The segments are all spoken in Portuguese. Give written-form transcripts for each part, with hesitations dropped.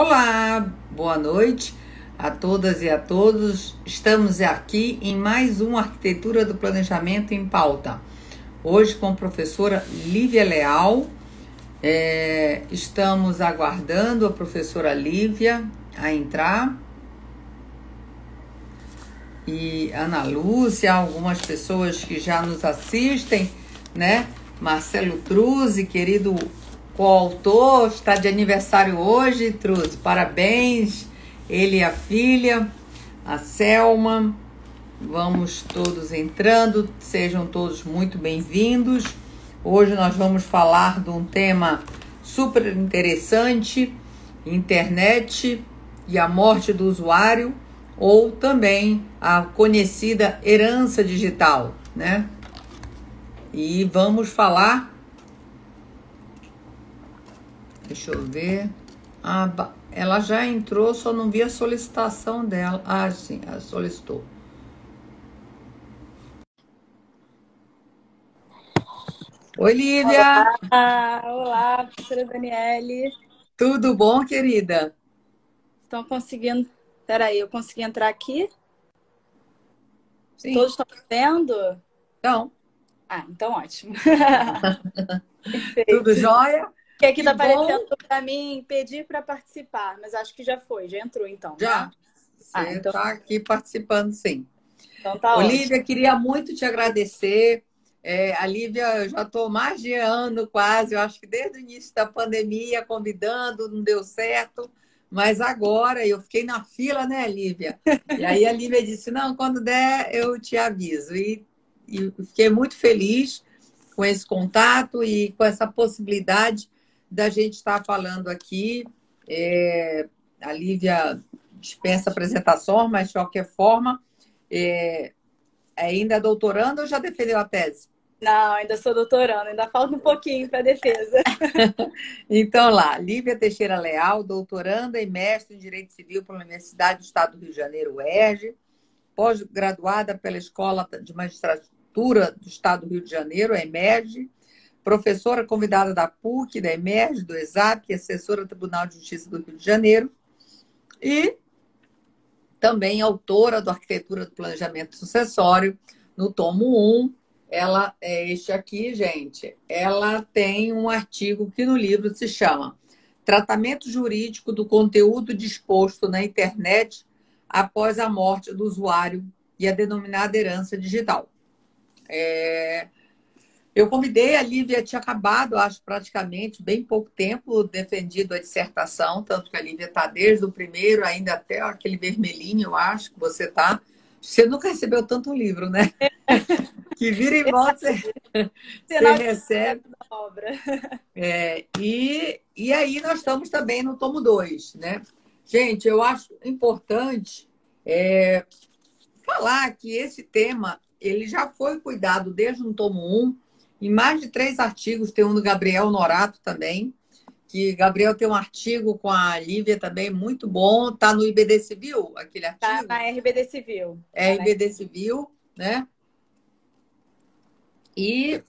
Olá, boa noite a todas e a todos. Estamos aqui em mais um Arquitetura do Planejamento em Pauta. Hoje com a professora Lívia Leal. Estamos aguardando a professora Lívia a entrar. E Ana Lúcia, algumas pessoas que já nos assistem, né? Marcelo Truzzi, querido coautor, está de aniversário hoje, Truzzi, parabéns, ele e a filha, a Selma. Vamos todos entrando, sejam todos muito bem-vindos. Hoje nós vamos falar de um tema super interessante, internet e a morte do usuário, ou também a conhecida herança digital, né? E vamos falar... Deixa eu ver. Ela já entrou, só não vi a solicitação dela. Ah, sim, ela solicitou. Oi, Lívia. Olá, professora Daniele. Tudo bom, querida? Estão conseguindo... Peraí, eu consegui entrar aqui? Sim. Todos estão vendo? Então. Então ótimo. Tudo Perfeito. jóia? Que aqui Que está bom. aparecendo para mim pedir para participar, mas acho que já foi, já entrou então, Já. né? Você Então, está aqui participando, sim. então tá ótimo. Olívia, queria muito te agradecer. A Lívia, eu já estou mais de ano quase, eu acho que desde o início da pandemia, convidando, não deu certo, mas agora eu fiquei na fila, né, Lívia? E aí a Lívia disse, não, quando der eu te aviso. E fiquei muito feliz com esse contato e com essa possibilidade da gente estar falando aqui. A Lívia dispensa apresentação, mas de qualquer forma... Ainda é doutorando ou já defendeu a tese? Não, ainda sou doutorando, ainda falta um pouquinho para a defesa. Então lá, Lívia Teixeira Leal, doutoranda e mestre em Direito Civil pela Universidade do Estado do Rio de Janeiro, UERJ, pós-graduada pela Escola de Magistratura do Estado do Rio de Janeiro, a EMERJ, professora convidada da PUC, da EMERJ, do ESAP, e assessora do Tribunal de Justiça do Rio de Janeiro, e também autora do Arquitetura do Planejamento Sucessório, no tomo 1. Ela é este aqui, gente. Ela tem um artigo que no livro se chama Tratamento Jurídico do Conteúdo Disposto na Internet após a morte do usuário e a denominada herança digital. Eu convidei a Lívia, tinha acabado, acho, praticamente, bem pouco tempo, defendido a dissertação, tanto que a Lívia está desde o primeiro, ainda até aquele vermelhinho, eu acho, que você está. Você nunca recebeu tanto um livro, né? Que vira e volta, você Sinal de recebe. sucesso da obra. E aí nós estamos também no tomo 2, né? Gente, eu acho importante falar que esse tema ele já foi cuidado desde o tomo 1, em mais de 3 artigos, tem um do Gabriel Norato também, que Gabriel tem um artigo com a Lívia também muito bom, está no IBD Civil, aquele Tá artigo? na RBD Civil. IBD Civil, né? E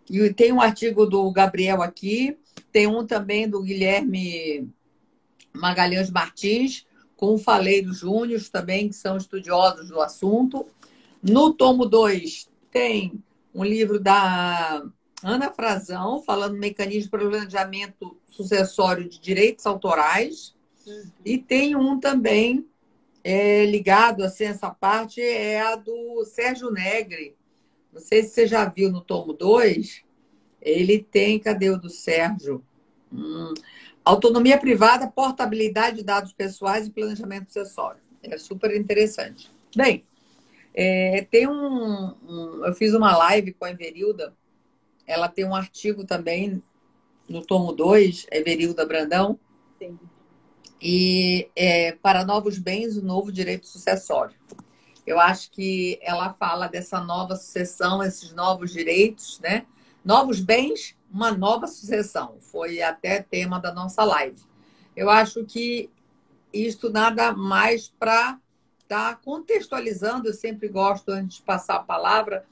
e tem um artigo do Gabriel aqui, tem um também do Guilherme Magalhães Martins, com o Faleiro Júnior também, que são estudiosos do assunto. No tomo 2 tem um livro da Ana Frazão, falando mecanismo para o planejamento sucessório de direitos autorais. E tem um também ligado assim, essa parte, é a do Sérgio Negri. Não sei se você já viu no tomo 2, ele tem, cadê o do Sérgio? Autonomia privada, portabilidade de dados pessoais e planejamento sucessório. É super interessante. Bem, eu fiz uma live com a Everilda, ela tem um artigo também no tomo 2, Everilda Brandão, Sim. e para novos bens, o novo direito sucessório. Eu acho que ela fala dessa nova sucessão, esses novos direitos, né? Novos bens, uma nova sucessão. Foi até tema da nossa live. Eu acho que isto nada mais para estar contextualizando, eu sempre gosto, antes de passar a palavra,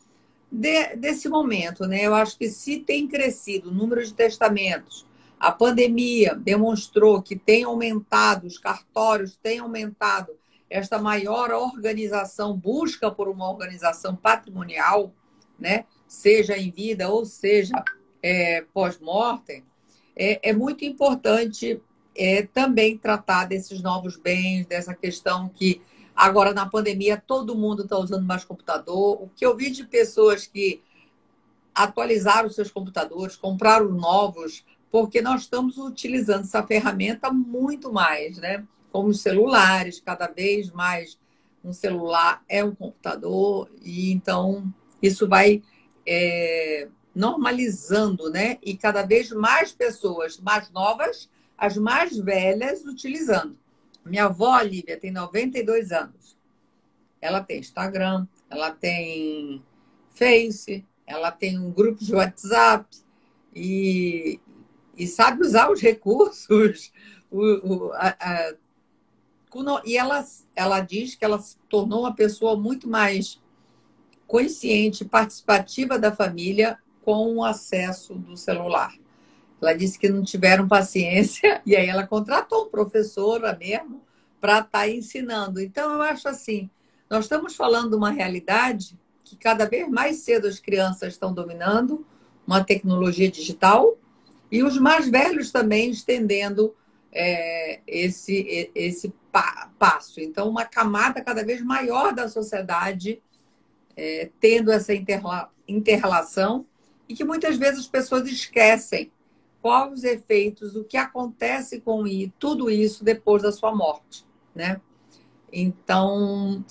desse momento, né? Eu acho que se tem crescido o número de testamentos, A pandemia demonstrou que tem aumentado, os cartórios têm aumentado esta maior organização, busca por uma organização patrimonial, né? Seja em vida ou seja pós-mortem. É muito importante também tratar desses novos bens, dessa questão que agora na pandemia todo mundo está usando mais computador. O que eu vi de pessoas que atualizaram seus computadores, compraram novos, porque nós estamos utilizando essa ferramenta muito mais, né? Como os celulares, cada vez mais um celular é um computador, e então isso vai normalizando, né? E cada vez mais pessoas mais novas, as mais velhas, utilizando. Minha avó, Lívia, tem 92 anos. Ela tem Instagram, ela tem Face, ela tem um grupo de WhatsApp e sabe usar os recursos. E ela diz que ela se tornou uma pessoa muito mais consciente, participativa da família com o acesso do celular. Ela disse que não tiveram paciência e aí ela contratou uma professora mesmo para estar ensinando. Então, eu acho assim, nós estamos falando de uma realidade que cada vez mais cedo as crianças estão dominando uma tecnologia digital e os mais velhos também estendendo esse passo. Então, uma camada cada vez maior da sociedade tendo essa inter-relação e que muitas vezes as pessoas esquecem quais os efeitos, o que acontece com tudo isso depois da sua morte, né? Então,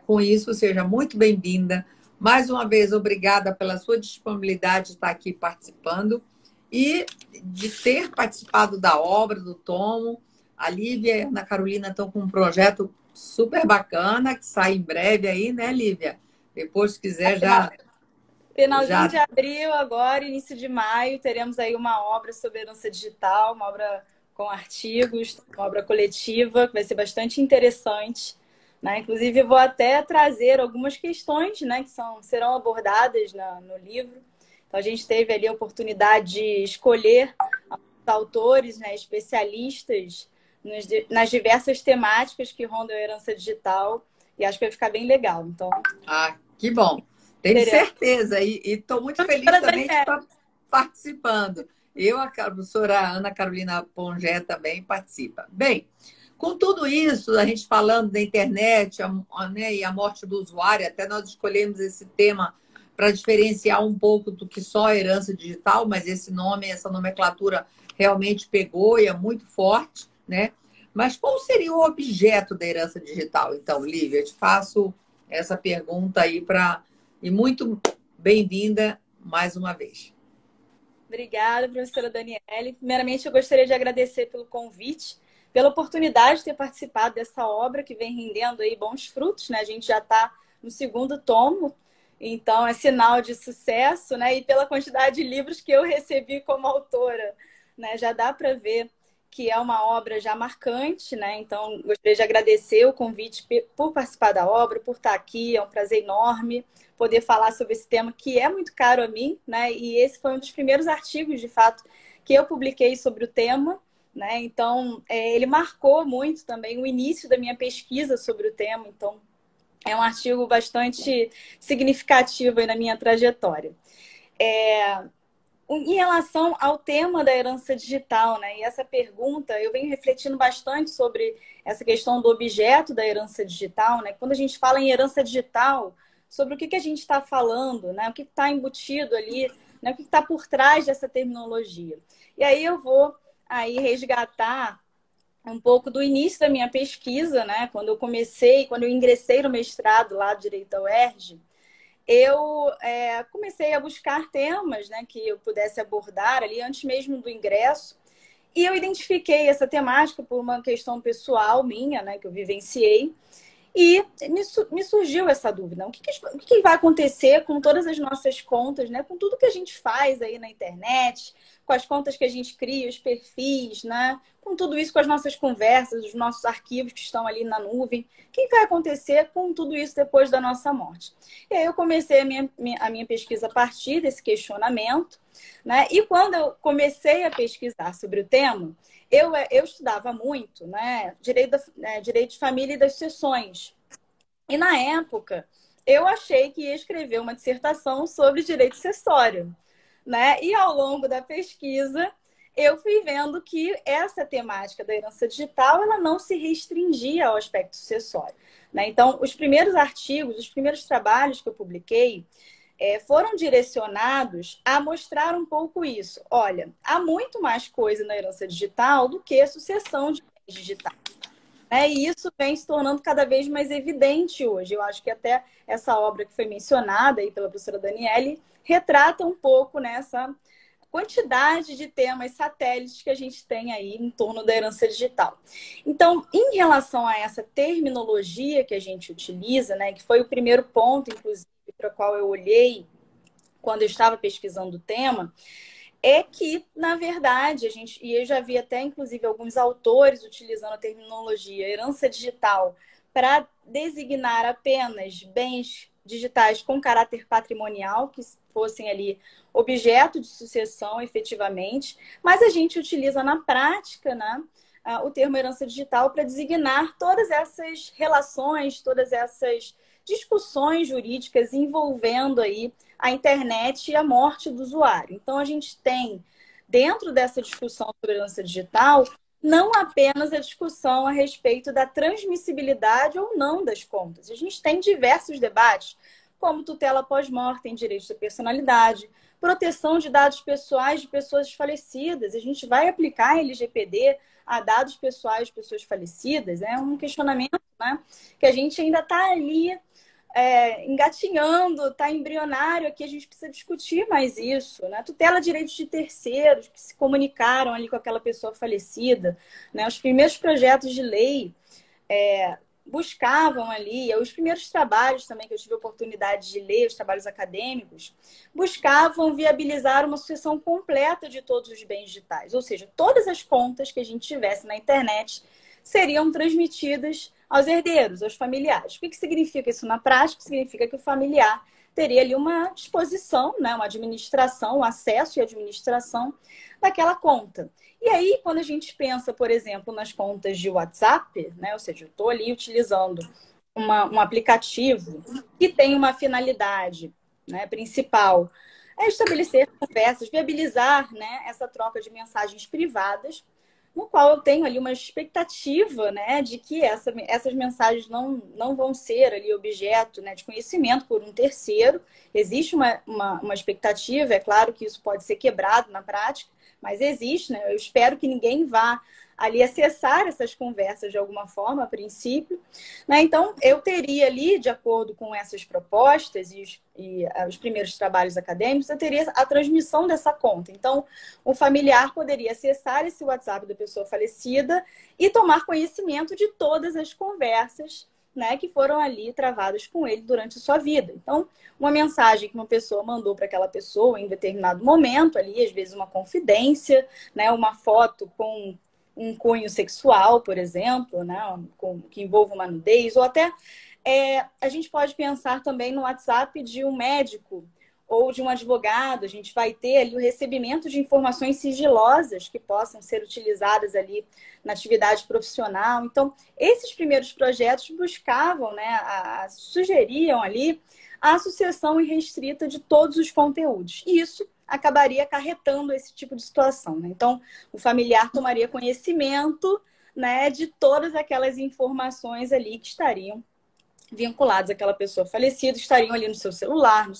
com isso, seja muito bem-vinda. Mais uma vez, obrigada pela sua disponibilidade de estar aqui participando e de ter participado da obra, do tomo. A Lívia e a Ana Carolina estão com um projeto super bacana, que sai em breve aí, né, Lívia? Depois, se quiser, Finalzinho de abril, agora, início de maio, teremos aí uma obra sobre herança digital, uma obra com artigos, uma obra coletiva, que vai ser bastante interessante, né? Inclusive, eu vou até trazer algumas questões, né, que serão abordadas no livro. Então, a gente teve ali a oportunidade de escolher autores, né, especialistas nas diversas temáticas que rondam a herança digital, e acho que vai ficar bem legal. Então, que bom. Tenho certeza. E estou muito feliz também de estar participando. A professora Ana Carolina Pongé também participa. Bem, com tudo isso, a gente falando da internet né, e a morte do usuário, até nós escolhemos esse tema para diferenciar um pouco do que só a herança digital, mas esse nome, essa nomenclatura realmente pegou e é muito forte, né? Mas qual seria o objeto da herança digital? Então, Lívia, eu te faço essa pergunta aí e muito bem-vinda mais uma vez. Obrigada, professora Daniele. Primeiramente, eu gostaria de agradecer pelo convite, pela oportunidade de ter participado dessa obra que vem rendendo aí bons frutos, né? A gente já está no segundo tomo, então é sinal de sucesso, né? E pela quantidade de livros que eu recebi como autora, né? Já dá para ver que é uma obra já marcante, né? Então, gostaria de agradecer o convite por participar da obra, por estar aqui. É um prazer enorme poder falar sobre esse tema que é muito caro a mim, né? E esse foi um dos primeiros artigos, de fato, que eu publiquei sobre o tema, né? Então, ele marcou muito também o início da minha pesquisa sobre o tema. Então, é um artigo bastante significativo aí na minha trajetória. Em relação ao tema da herança digital, né? E essa pergunta, eu venho refletindo bastante sobre essa questão do objeto da herança digital, né? Quando a gente fala em herança digital, sobre o que a gente está falando, né? O que está embutido ali, né? O que está por trás dessa terminologia. E aí eu vou aí resgatar um pouco do início da minha pesquisa, né? Quando eu ingressei no mestrado lá do Direito da UERJ, eu comecei a buscar temas, né, que eu pudesse abordar ali antes mesmo do ingresso. E eu identifiquei essa temática por uma questão pessoal minha, né, que eu vivenciei. E me surgiu essa dúvida. O que vai acontecer com todas as nossas contas, né? Com tudo que a gente faz aí na internet, com as contas que a gente cria, os perfis, né? Com com tudo isso, com as nossas conversas, os nossos arquivos que estão ali na nuvem? O que vai acontecer com tudo isso depois da nossa morte? E aí eu comecei a minha pesquisa a partir desse questionamento, né? E quando eu comecei a pesquisar sobre o tema, eu estudava muito, né? Direito de família e das sucessões. E na época, eu achei que ia escrever uma dissertação sobre direito sucessório, né? E ao longo da pesquisa, eu fui vendo que essa temática da herança digital, ela não se restringia ao aspecto sucessório, né? Então, os primeiros artigos, os primeiros trabalhos que eu publiquei, foram direcionados a mostrar um pouco isso. Olha, há muito mais coisa na herança digital do que a sucessão de bens digitais. E isso vem se tornando cada vez mais evidente hoje. Eu acho que até essa obra que foi mencionada aí pela professora Daniele retrata um pouco nessa quantidade de temas satélites que a gente tem aí em torno da herança digital. Então, em relação a essa terminologia que a gente utiliza, né, que foi o primeiro ponto, inclusive, para o qual eu olhei quando eu estava pesquisando o tema, é que, na verdade, e eu já vi até, inclusive, alguns autores utilizando a terminologia herança digital para designar apenas bens digitais com caráter patrimonial, que fossem ali objeto de sucessão efetivamente, mas a gente utiliza na prática, né, o termo herança digital para designar todas essas relações, todas essas discussões jurídicas envolvendo aí a internet e a morte do usuário. Então, a gente tem, dentro dessa discussão sobre herança digital, não apenas a discussão a respeito da transmissibilidade ou não das contas. A gente tem diversos debates, como tutela pós-mortem, direitos da personalidade, proteção de dados pessoais de pessoas falecidas. A gente vai aplicar LGPD a dados pessoais de pessoas falecidas? É um questionamento, né, que a gente ainda está ali engatinhando, está embrionário aqui, a gente precisa discutir mais isso, né? Tutela de direitos de terceiros que se comunicaram ali com aquela pessoa falecida, né? Os primeiros projetos de lei buscavam ali, os primeiros trabalhos também que eu tive a oportunidade de ler, os trabalhos acadêmicos, buscavam viabilizar uma sucessão completa de todos os bens digitais, ou seja, todas as contas que a gente tivesse na internet seriam transmitidas aos herdeiros, aos familiares. O que significa isso na prática? Significa que o familiar teria ali uma disposição, né, uma administração, um acesso e administração daquela conta. E aí, quando a gente pensa, por exemplo, nas contas de WhatsApp, né, ou seja, eu estou ali utilizando um aplicativo que tem uma finalidade, né, principal, é estabelecer conversas, viabilizar, né, essa troca de mensagens privadas, no qual eu tenho ali uma expectativa, né, de que essas mensagens não vão ser ali objeto, né, de conhecimento por um terceiro. Existe uma expectativa, é claro que isso pode ser quebrado na prática, mas existe, né? Eu espero que ninguém vá ali acessar essas conversas de alguma forma, a princípio, né? Então, eu teria ali, de acordo com essas propostas e os primeiros trabalhos acadêmicos, eu teria a transmissão dessa conta. Então, o familiar poderia acessar esse WhatsApp da pessoa falecida e tomar conhecimento de todas as conversas, né, que foram ali travadas com ele durante a sua vida. Então, uma mensagem que uma pessoa mandou para aquela pessoa em determinado momento, ali, às vezes uma confidência, né, uma foto com um cunho sexual, por exemplo, né, que envolva uma nudez, ou até a gente pode pensar também no WhatsApp de um médico ou de um advogado. A gente vai ter ali o recebimento de informações sigilosas que possam ser utilizadas ali na atividade profissional. Então, esses primeiros projetos buscavam, né, sugeriam ali a sucessão irrestrita de todos os conteúdos. E isso acabaria acarretando esse tipo de situação, né? Então, o familiar tomaria conhecimento, né, de todas aquelas informações ali que estariam vinculadas àquela pessoa falecida, estariam ali no seu celular,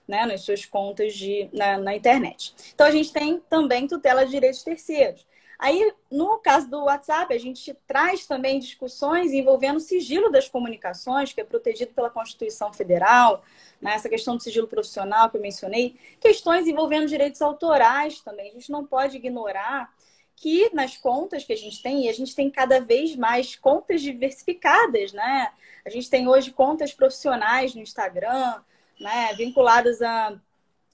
né, nas suas contas na internet. Então, a gente tem também tutela de direitos terceiros. Aí, no caso do WhatsApp, a gente traz também discussões envolvendo o sigilo das comunicações, que é protegido pela Constituição Federal, né? Essa questão do sigilo profissional que eu mencionei, questões envolvendo direitos autorais também. A gente não pode ignorar que nas contas que a gente tem, e a gente tem cada vez mais contas diversificadas, né? A gente tem hoje contas profissionais no Instagram, né, vinculadas a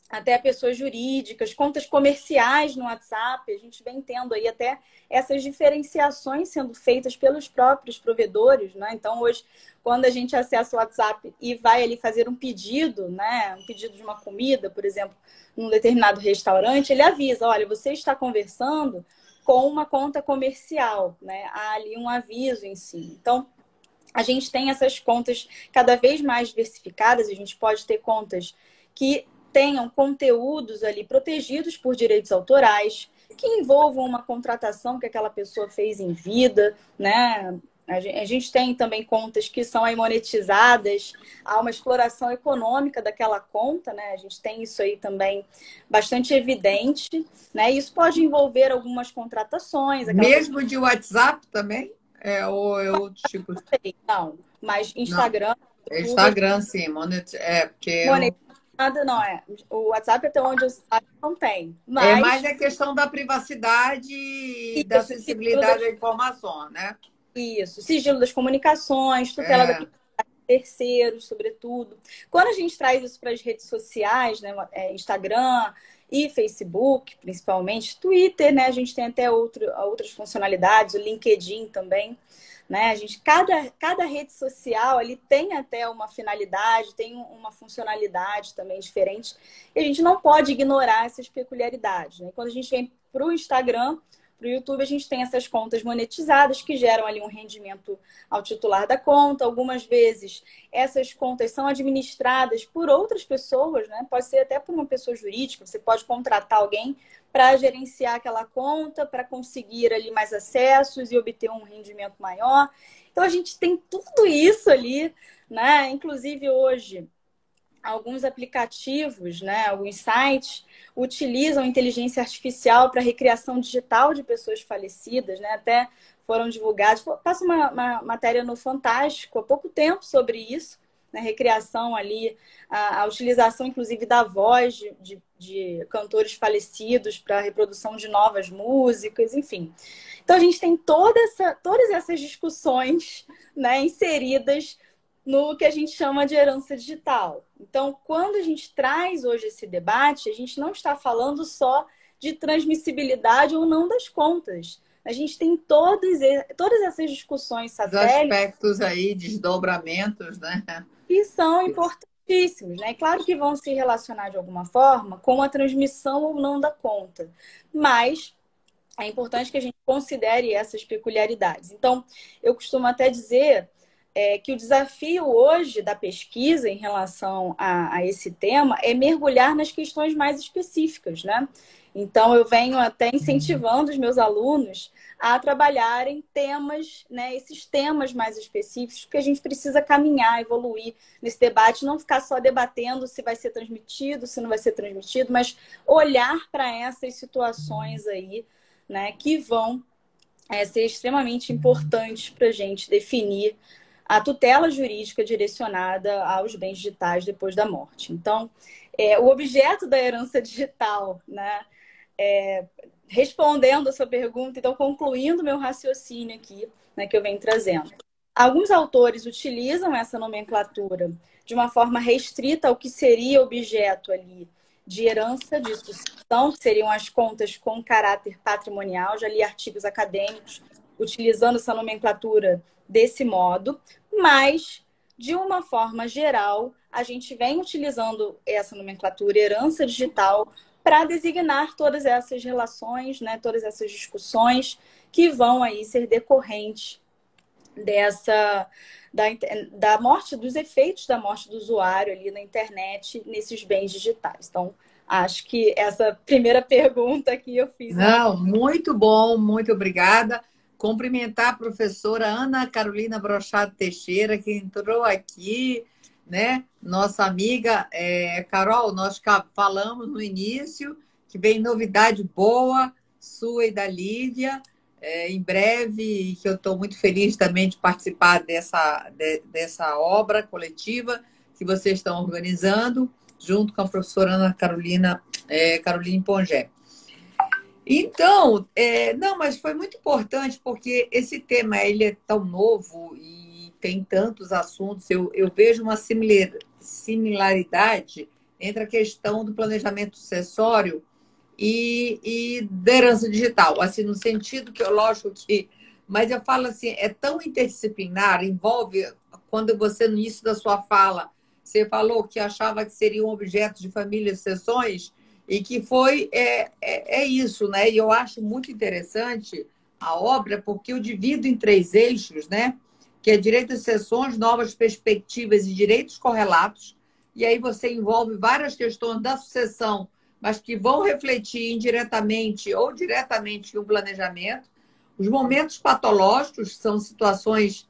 até pessoas jurídicas, contas comerciais no WhatsApp. A gente vem tendo aí até essas diferenciações sendo feitas pelos próprios provedores, né? Então, hoje, quando a gente acessa o WhatsApp e vai ali fazer um pedido, né? Um pedido de uma comida, por exemplo, num determinado restaurante, ele avisa, olha, você está conversando com uma conta comercial, né? Há ali um aviso em si. Então, a gente tem essas contas cada vez mais diversificadas, a gente pode ter contas que tenham conteúdos ali protegidos por direitos autorais, que envolvam uma contratação que aquela pessoa fez em vida, né? A gente tem também contas que são aí monetizadas, há uma exploração econômica daquela conta, né? A gente tem isso aí também bastante evidente, né? Isso pode envolver algumas contratações. Mesmo de WhatsApp também? Ou é outro tipo? Não, mas Não, Instagram, é YouTube, Instagram, sim. Porque monetizada não é. O WhatsApp, até onde eu saiba, não tem. é mais Mas a questão da privacidade e da isso, acessibilidade à informação, né? isso, sigilo das comunicações, tutela da É, privacidade de terceiros, sobretudo. Quando a gente traz isso para as redes sociais, né, Instagram e Facebook, principalmente, Twitter, né, a gente tem até outras funcionalidades, o LinkedIn também. Né? Cada rede social ali tem até uma finalidade, tem uma funcionalidade também diferente. E a gente não pode ignorar essas peculiaridades. Né? Quando a gente vem para o Instagram, para o YouTube, a gente tem essas contas monetizadas que geram ali um rendimento ao titular da conta. Algumas vezes essas contas são administradas por outras pessoas, né? Pode ser até por uma pessoa jurídica, você pode contratar alguém para gerenciar aquela conta, para conseguir ali mais acessos e obter um rendimento maior. Então a gente tem tudo isso ali, né? Inclusive hoje alguns aplicativos, né, alguns sites utilizam inteligência artificial para recriação digital de pessoas falecidas, né? Até foram divulgados. Passa uma matéria no Fantástico há pouco tempo sobre isso, né? Recriação ali, a utilização inclusive da voz de cantores falecidos para a reprodução de novas músicas, enfim. Então a gente tem todas essas discussões, né, inseridas no que a gente chama de herança digital. Então, quando a gente traz hoje esse debate, a gente não está falando só de transmissibilidade ou não das contas. A gente tem todas essas discussões os satélites aspectos aí, desdobramentos, né? que são importantíssimos, né? Claro que vão se relacionar de alguma forma com a transmissão ou não da conta, mas é importante que a gente considere essas peculiaridades. Então, eu costumo até dizer que o desafio hoje da pesquisa em relação a esse tema é mergulhar nas questões mais específicas, né? Então, eu venho até incentivando os meus alunos a trabalharem temas, né, esses temas mais específicos, que a gente precisa caminhar, evoluir nesse debate, não ficar só debatendo se vai ser transmitido, se não vai ser transmitido, mas olhar para essas situações aí, né, que vão ser extremamente importantes para a gente definir a tutela jurídica direcionada aos bens digitais depois da morte. Então, o objeto da herança digital, né, respondendo a sua pergunta, então concluindo meu raciocínio aqui, né, que eu venho trazendo. Alguns autores utilizam essa nomenclatura de uma forma restrita ao que seria objeto ali de herança de sucessão, que seriam as contas com caráter patrimonial. Já li artigos acadêmicos utilizando essa nomenclatura desse modo, mas, de uma forma geral, a gente vem utilizando essa nomenclatura herança digital para designar todas essas relações, né, todas essas discussões que vão aí ser decorrentes da morte, dos efeitos da morte do usuário ali na internet, nesses bens digitais. Então, acho que essa primeira pergunta aqui eu fiz. Não, muito bom, muito obrigada. Cumprimentar a professora Ana Carolina Brochado Teixeira, que entrou aqui, né? Nossa amiga Carol, nós falamos no início que vem novidade boa, sua e da Lívia, em breve, que eu estou muito feliz também de participar dessa obra coletiva que vocês estão organizando, junto com a professora Ana Carolina, Caroline Pongé. Então, não, mas foi muito importante porque esse tema ele é tão novo e tem tantos assuntos. Eu vejo uma similaridade entre a questão do planejamento sucessório e da herança digital. Assim, no sentido que, lógico que... Mas eu falo assim, é tão interdisciplinar, envolve... Quando você, no início da sua fala, você falou que achava que seriam objetos de família e sucessões, e que foi... É isso, né? E eu acho muito interessante a obra, porque eu divido em 3 eixos, né? Que é direito às sucessões, novas perspectivas e direitos correlatos. E aí você envolve várias questões da sucessão, mas que vão refletir indiretamente ou diretamente no planejamento. Os momentos patológicos são situações,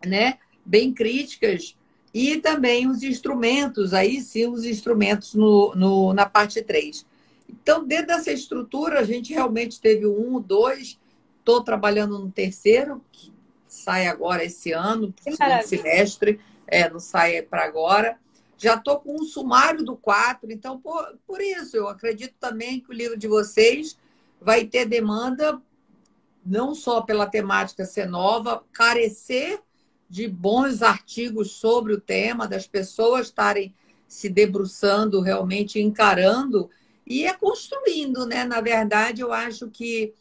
né, bem críticas, e também os instrumentos, aí sim, os instrumentos na parte 3. Então, dentro dessa estrutura, a gente realmente teve o 1, o 2, estou trabalhando no terceiro, que sai agora esse ano, Que segundo maravilha. semestre, não sai para agora. Já estou com um sumário do 4, então, por isso, eu acredito também que o livro de vocês vai ter demanda, não só pela temática ser nova, carecer de bons artigos sobre o tema, das pessoas estarem se debruçando, realmente encarando e construindo, né? Na verdade, eu acho que,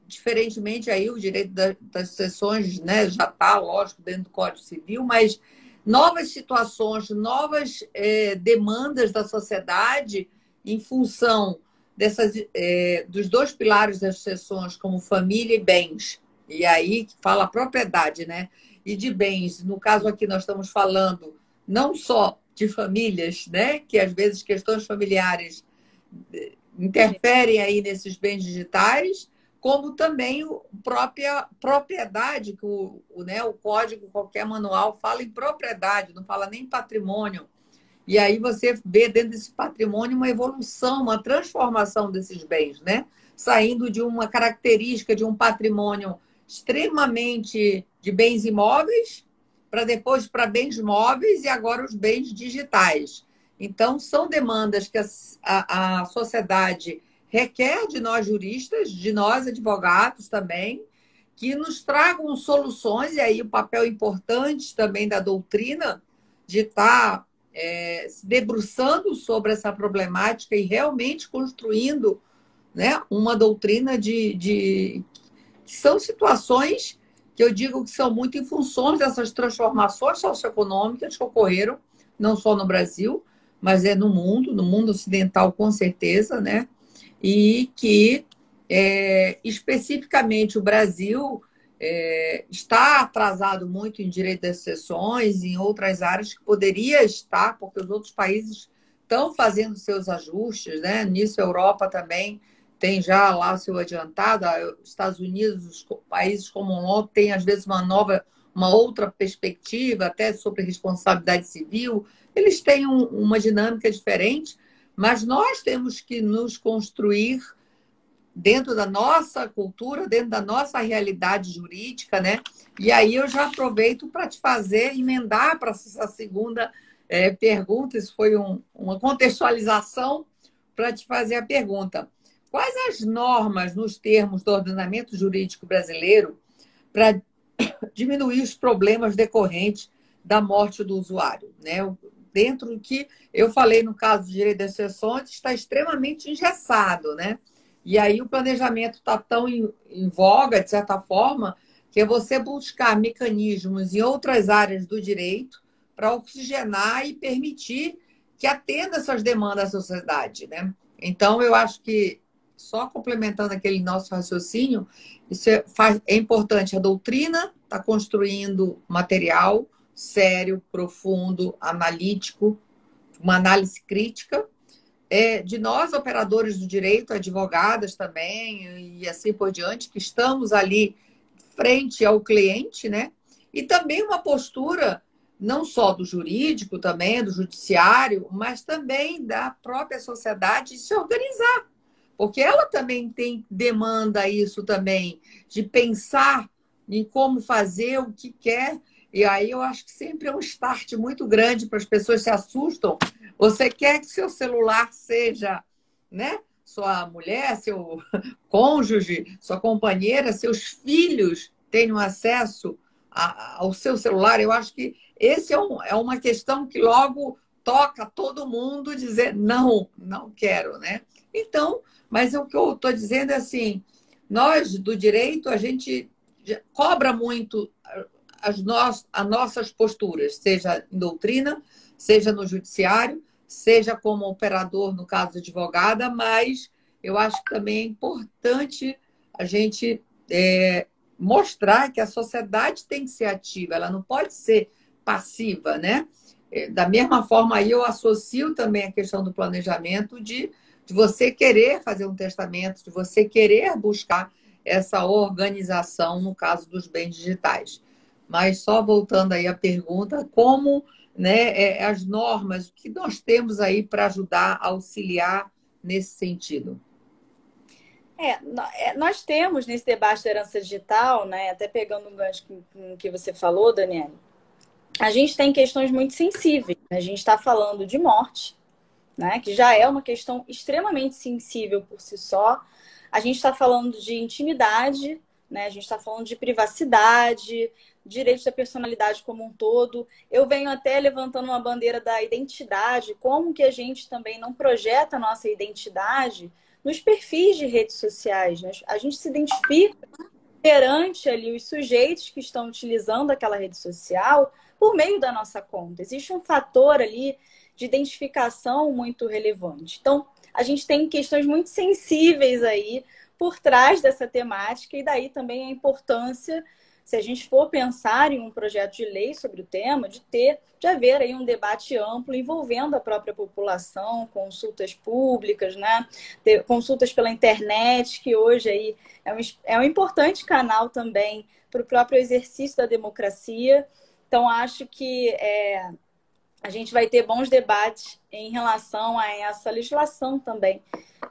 diferentemente aí, o direito das sucessões, né, já está, lógico, dentro do Código Civil, mas novas situações, novas demandas da sociedade em função dos 2 pilares das sucessões, como família e bens. E aí que fala a propriedade, né? E de bens. No caso aqui, nós estamos falando não só de famílias, né? Que às vezes questões familiares interferem aí nesses bens digitais, como também a própria propriedade, que o código, qualquer manual, fala em propriedade, não fala nem patrimônio. E aí você vê dentro desse patrimônio uma evolução, uma transformação desses bens, né? Saindo de uma característica de um patrimônio extremamente de bens imóveis, para depois para bens móveis e agora os bens digitais. Então, são demandas que a sociedade requer de nós juristas, de nós advogados também, que nos tragam soluções, e aí o papel importante também da doutrina, de estar se debruçando sobre essa problemática e realmente construindo, né, uma doutrina que são situações que eu digo que são muito em função dessas transformações socioeconômicas que ocorreram, não só no Brasil, mas no mundo ocidental, com certeza, né? E que, especificamente, o Brasil está atrasado muito em direito das sucessões, em outras áreas que poderia estar, porque os outros países estão fazendo seus ajustes, né? Nisso, a Europa também tem já lá seu adiantado, os Estados Unidos, os países como o outro, têm às vezes uma outra perspectiva, até sobre responsabilidade civil, eles têm uma dinâmica diferente, mas nós temos que nos construir dentro da nossa cultura, dentro da nossa realidade jurídica, né? E aí eu já aproveito para te emendar para essa segunda pergunta, isso foi uma contextualização para te fazer a pergunta. Quais as normas nos termos do ordenamento jurídico brasileiro para diminuir os problemas decorrentes da morte do usuário, né? Dentro do que eu falei no caso do direito das sucessões, está extremamente engessado, né? E aí o planejamento está tão em voga, de certa forma, que é você buscar mecanismos em outras áreas do direito para oxigenar e permitir que atenda essas demandas da sociedade, né? Então, eu acho que, só complementando aquele nosso raciocínio, isso é importante. A doutrina está construindo material sério, profundo, analítico, uma análise crítica, de nós, operadores do direito, advogadas também, e assim por diante, que estamos ali frente ao cliente, né? E também uma postura não só do jurídico, também do judiciário, mas também da própria sociedade de se organizar, porque ela também demanda isso também, de pensar em como fazer, o que quer. E aí eu acho que sempre é um start muito grande para as pessoas se assustam. Você quer que seu celular seja, né, sua mulher, seu cônjuge, sua companheira, seus filhos tenham acesso ao seu celular. Eu acho que esse é uma questão que logo toca todo mundo dizer não, não quero, né? Então, mas o que eu estou dizendo é assim, nós do direito, a gente cobra muito as nossas posturas, seja em doutrina, seja no judiciário, seja como operador, no caso de advogada, mas eu acho que também é importante a gente mostrar que a sociedade tem que ser ativa, ela não pode ser passiva, né? Da mesma forma, aí eu associo também a questão do planejamento de você querer fazer um testamento, de você querer buscar essa organização no caso dos bens digitais. Mas só voltando aí à pergunta, como, né, as normas, o que nós temos aí para ajudar, auxiliar nesse sentido? Nós temos nesse debate da herança digital, né, até pegando o gancho que você falou, Daniela, a gente tem questões muito sensíveis. A gente está falando de morte, né, que já é uma questão extremamente sensível por si só. A gente está falando de intimidade, né, a gente está falando de privacidade, direitos da personalidade como um todo. Eu venho até levantando uma bandeira da identidade, como que a gente também não projeta a nossa identidade nos perfis de redes sociais, né? A gente se identifica perante ali os sujeitos que estão utilizando aquela rede social por meio da nossa conta. Existe um fator ali de identificação muito relevante. Então, a gente tem questões muito sensíveis aí por trás dessa temática e daí também a importância, se a gente for pensar em um projeto de lei sobre o tema, de haver aí um debate amplo envolvendo a própria população, consultas públicas, né? Consultas pela internet, que hoje aí é um importante canal também para o próprio exercício da democracia. Então, acho que a gente vai ter bons debates em relação a essa legislação também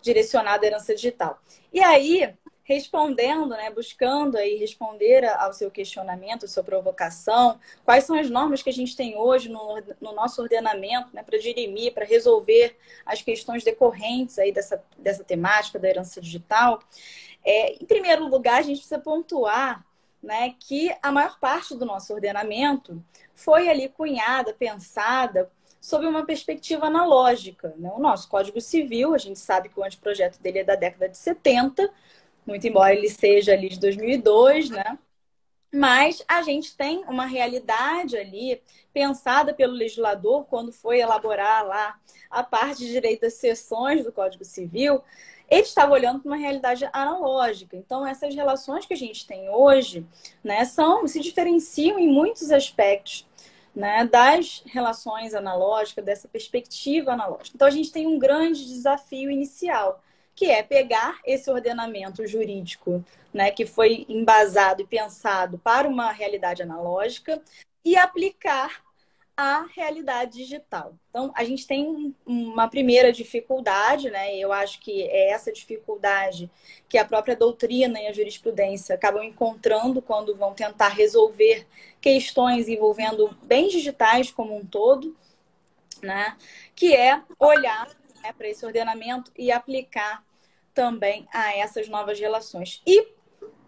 direcionada à herança digital. E aí, respondendo, né, buscando aí responder ao seu questionamento, à sua provocação, quais são as normas que a gente tem hoje no nosso ordenamento, né, para dirimir, para resolver as questões decorrentes aí dessa temática da herança digital. Em primeiro lugar, a gente precisa pontuar, né, que a maior parte do nosso ordenamento foi ali cunhada, pensada sob uma perspectiva analógica, né? O nosso Código Civil, a gente sabe que o anteprojeto dele é da década de 70, muito embora ele seja ali de 2002, né? Mas a gente tem uma realidade ali pensada pelo legislador quando foi elaborar lá a parte de direito das seções do Código Civil, ele estava olhando para uma realidade analógica. Então, essas relações que a gente tem hoje, né, se diferenciam em muitos aspectos, né, das relações analógicas, dessa perspectiva analógica. Então, a gente tem um grande desafio inicial, que é pegar esse ordenamento jurídico, né, que foi embasado e pensado para uma realidade analógica e aplicar à realidade digital. Então, a gente tem uma primeira dificuldade, né? Eu acho que é essa dificuldade que a própria doutrina e a jurisprudência acabam encontrando quando vão tentar resolver questões envolvendo bens digitais como um todo, né? Que é olhar, né, para esse ordenamento e aplicar também a essas novas relações. E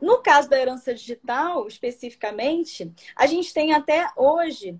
no caso da herança digital, especificamente, a gente tem até hoje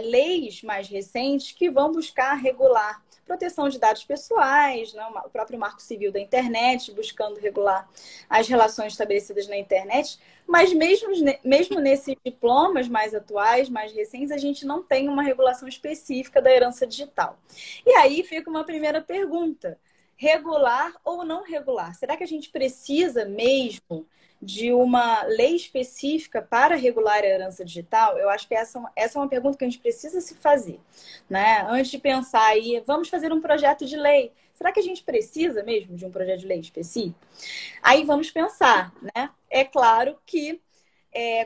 leis mais recentes que vão buscar regular proteção de dados pessoais, né? O próprio Marco Civil da Internet, buscando regular as relações estabelecidas na internet, mas mesmo nesses diplomas mais atuais, mais recentes, a gente não tem uma regulação específica da herança digital. E aí fica uma primeira pergunta: regular ou não regular? Será que a gente precisa mesmo de uma lei específica para regular a herança digital? Eu acho que essa é uma pergunta que a gente precisa se fazer, né? Antes de pensar aí, vamos fazer um projeto de lei. Será que a gente precisa mesmo de um projeto de lei específico? Aí vamos pensar, né? É claro que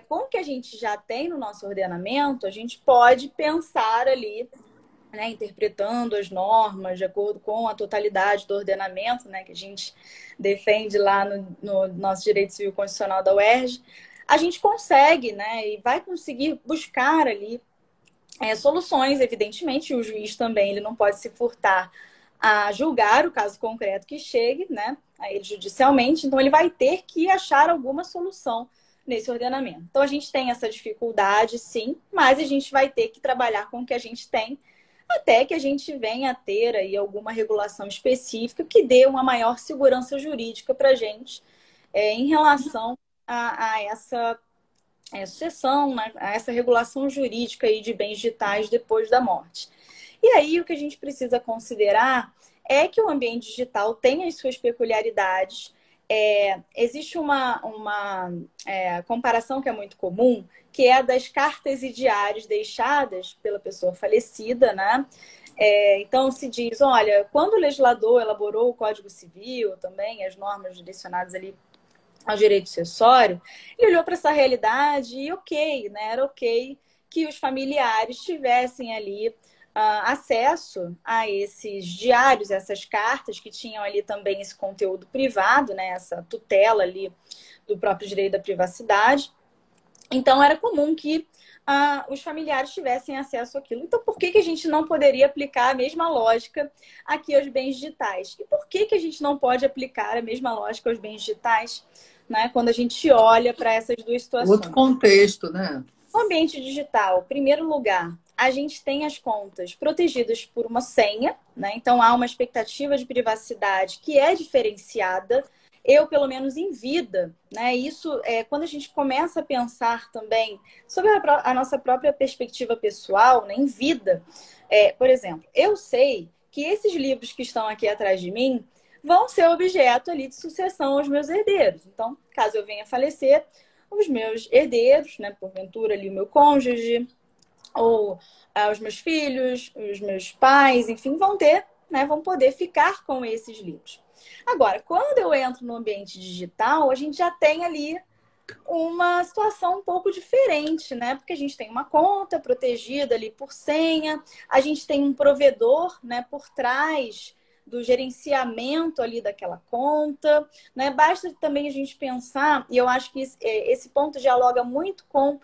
com o que a gente já tem no nosso ordenamento, a gente pode pensar ali, né, interpretando as normas de acordo com a totalidade do ordenamento, né, que a gente defende lá no nosso direito civil constitucional da UERJ, a gente consegue, né, e vai conseguir buscar ali soluções, evidentemente. O juiz também ele não pode se furtar a julgar o caso concreto que chegue, né, a ele judicialmente, então ele vai ter que achar alguma solução nesse ordenamento. Então a gente tem essa dificuldade, sim, mas a gente vai ter que trabalhar com o que a gente tem, até que a gente venha a ter aí alguma regulação específica que dê uma maior segurança jurídica para a gente em relação a essa sucessão, né, a essa regulação jurídica aí de bens digitais depois da morte. E aí o que a gente precisa considerar é que o ambiente digital tem as suas peculiaridades. Existe uma comparação que é muito comum, que é a das cartas e diários deixadas pela pessoa falecida, né? Então se diz, olha, quando o legislador elaborou o Código Civil, também as normas direcionadas ali ao direito sucessório, ele olhou para essa realidade e ok, né? Era ok que os familiares tivessem ali acesso a esses diários, essas cartas que tinham ali também esse conteúdo privado, né? Essa tutela ali do próprio direito da privacidade. Então, era comum que os familiares tivessem acesso àquilo. Então, por que a gente não poderia aplicar a mesma lógica aqui aos bens digitais? E por que a gente não pode aplicar a mesma lógica aos bens digitais, né, quando a gente olha para essas duas situações? Outro contexto, né? No ambiente digital, em primeiro lugar, a gente tem as contas protegidas por uma senha, né? Então, há uma expectativa de privacidade que é diferenciada. Eu, pelo menos em vida, né? Isso quando a gente começa a pensar também sobre a nossa própria perspectiva pessoal, né? Em vida. Por exemplo, eu sei que esses livros que estão aqui atrás de mim vão ser objeto ali de sucessão aos meus herdeiros. Então, caso eu venha a falecer, os meus herdeiros, né? Porventura ali o meu cônjuge, ou os meus filhos, os meus pais, enfim, vão poder ficar com esses livros. Agora, quando eu entro no ambiente digital, a gente já tem ali uma situação um pouco diferente, né? Porque a gente tem uma conta protegida ali por senha, a gente tem um provedor, né, por trás do gerenciamento ali daquela conta, né? Basta também a gente pensar, e eu acho que esse ponto dialoga muito com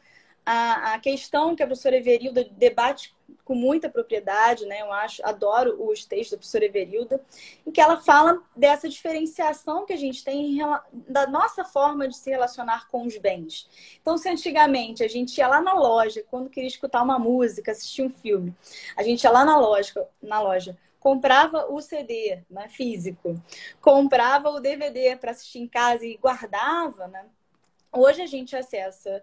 a questão que a professora Everilda debate com muita propriedade, né? Eu adoro os textos da professora Everilda, em que ela fala dessa diferenciação que a gente tem da nossa forma de se relacionar com os bens. Então, se antigamente a gente ia lá na loja, quando queria escutar uma música, assistir um filme, a gente ia lá na loja, comprava o CD, né, físico, comprava o DVD para assistir em casa e guardava, né? Hoje a gente acessa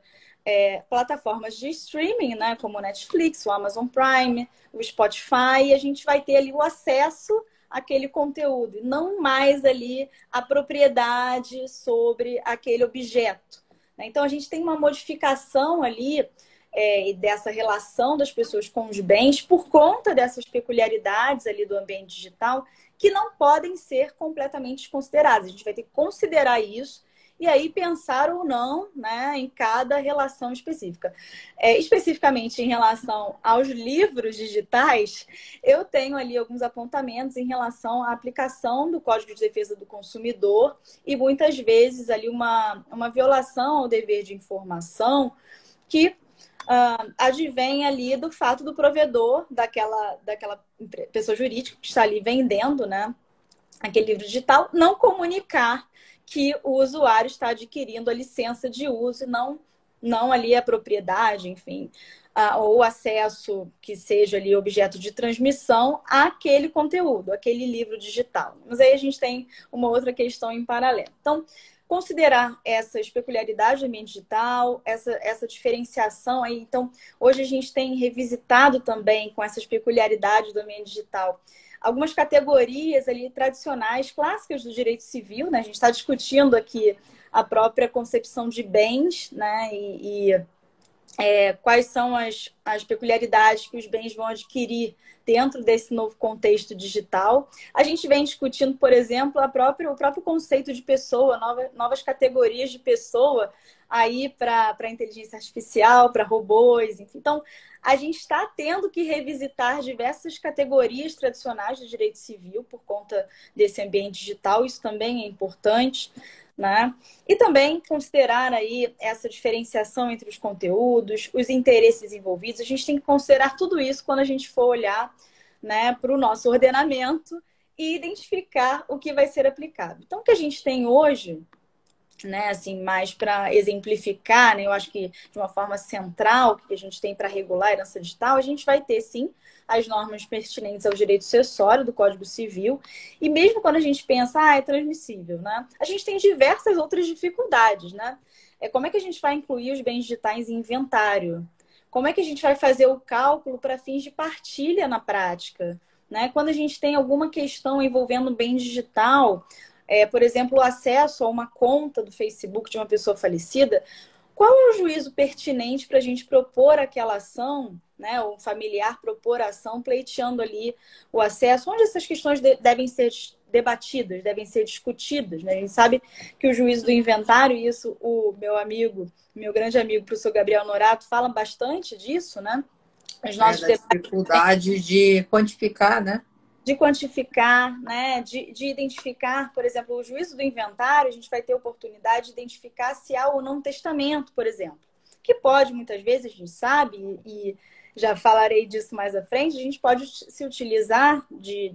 plataformas de streaming, né, como o Netflix, o Amazon Prime, o Spotify, e a gente vai ter ali o acesso àquele conteúdo, e não mais ali a propriedade sobre aquele objeto, né? Então, a gente tem uma modificação ali dessa relação das pessoas com os bens por conta dessas peculiaridades ali do ambiente digital que não podem ser completamente desconsideradas. A gente vai ter que considerar isso e aí pensar ou não, né, em cada relação específica. Especificamente em relação aos livros digitais, eu tenho ali alguns apontamentos em relação à aplicação do Código de Defesa do Consumidor e muitas vezes ali uma violação ao dever de informação que advém ali do fato do provedor daquela pessoa jurídica que está ali vendendo, né, aquele livro digital, não comunicar que o usuário está adquirindo a licença de uso e não ali a propriedade, enfim, ou acesso que seja ali objeto de transmissão àquele conteúdo, àquele livro digital. Mas aí a gente tem uma outra questão em paralelo. Então, considerar essas peculiaridades do ambiente digital, essa diferenciação aí. Então, hoje a gente tem revisitado também com essas peculiaridades do ambiente digital algumas categorias ali tradicionais, clássicas do direito civil, né? A gente está discutindo aqui a própria concepção de bens, né? Quais são as peculiaridades que os bens vão adquirir dentro desse novo contexto digital. A gente vem discutindo, por exemplo, o próprio conceito de pessoa, novas categorias de pessoa aí para a inteligência artificial, para robôs, enfim. Então, a gente está tendo que revisitar diversas categorias tradicionais do direito civil por conta desse ambiente digital, isso também é importante, né? E também considerar aí essa diferenciação entre os conteúdos, os interesses envolvidos. A gente tem que considerar tudo isso quando a gente for olhar, né, para o nosso ordenamento e identificar o que vai ser aplicado. Então, o que a gente tem hoje né, assim, mais para exemplificar, né, eu acho que de uma forma central que a gente tem para regular a herança digital, a gente vai ter, sim, as normas pertinentes ao direito sucessório do Código Civil, e mesmo quando a gente pensa, é transmissível, né, a gente tem diversas outras dificuldades, né, como é que a gente vai incluir os bens digitais em inventário? Como é que a gente vai fazer o cálculo para fins de partilha na prática? Né? Quando a gente tem alguma questão envolvendo bem digital, por exemplo, o acesso a uma conta do Facebook de uma pessoa falecida, qual é o juízo pertinente para a gente propor aquela ação, né? O familiar propor a ação, pleiteando ali o acesso? Onde essas questões devem ser debatidas, devem ser discutidas, né? A gente sabe que o juízo do inventário, e isso o meu amigo, meu grande amigo, o professor Gabriel Norato, fala bastante disso, né? Os nossos Da dificuldade de quantificar, né? De quantificar, né? De identificar, por exemplo, o juízo do inventário, a gente vai ter oportunidade de identificar se há ou não testamento, por exemplo. Que pode, muitas vezes, a gente sabe, e já falarei disso mais à frente, a gente pode se utilizar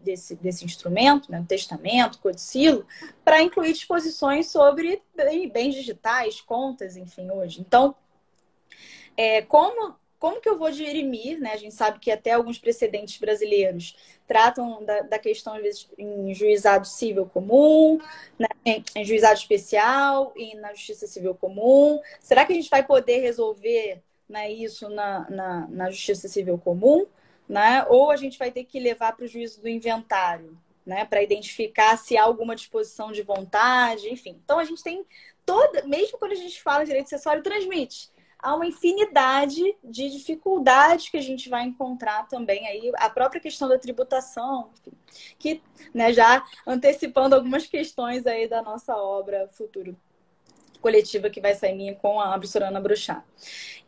desse instrumento, né, testamento, codicilo, para incluir disposições sobre bens digitais, contas, enfim, hoje. Então, como que eu vou dirimir, né? A gente sabe que até alguns precedentes brasileiros tratam da questão, às vezes, em juizado civil comum, né? Em juizado especial e na justiça civil comum. Será que a gente vai poder resolver, né, isso na justiça civil comum? Né? Ou a gente vai ter que levar para o juízo do inventário, né? Para identificar se há alguma disposição de vontade, enfim. Então, a gente tem mesmo quando a gente fala direito acessório, transmite. Há uma infinidade de dificuldades que a gente vai encontrar também aí, a própria questão da tributação, que, né, já antecipando algumas questões aí da nossa obra futuro coletiva que vai sair minha com a professora Ana Bruchá.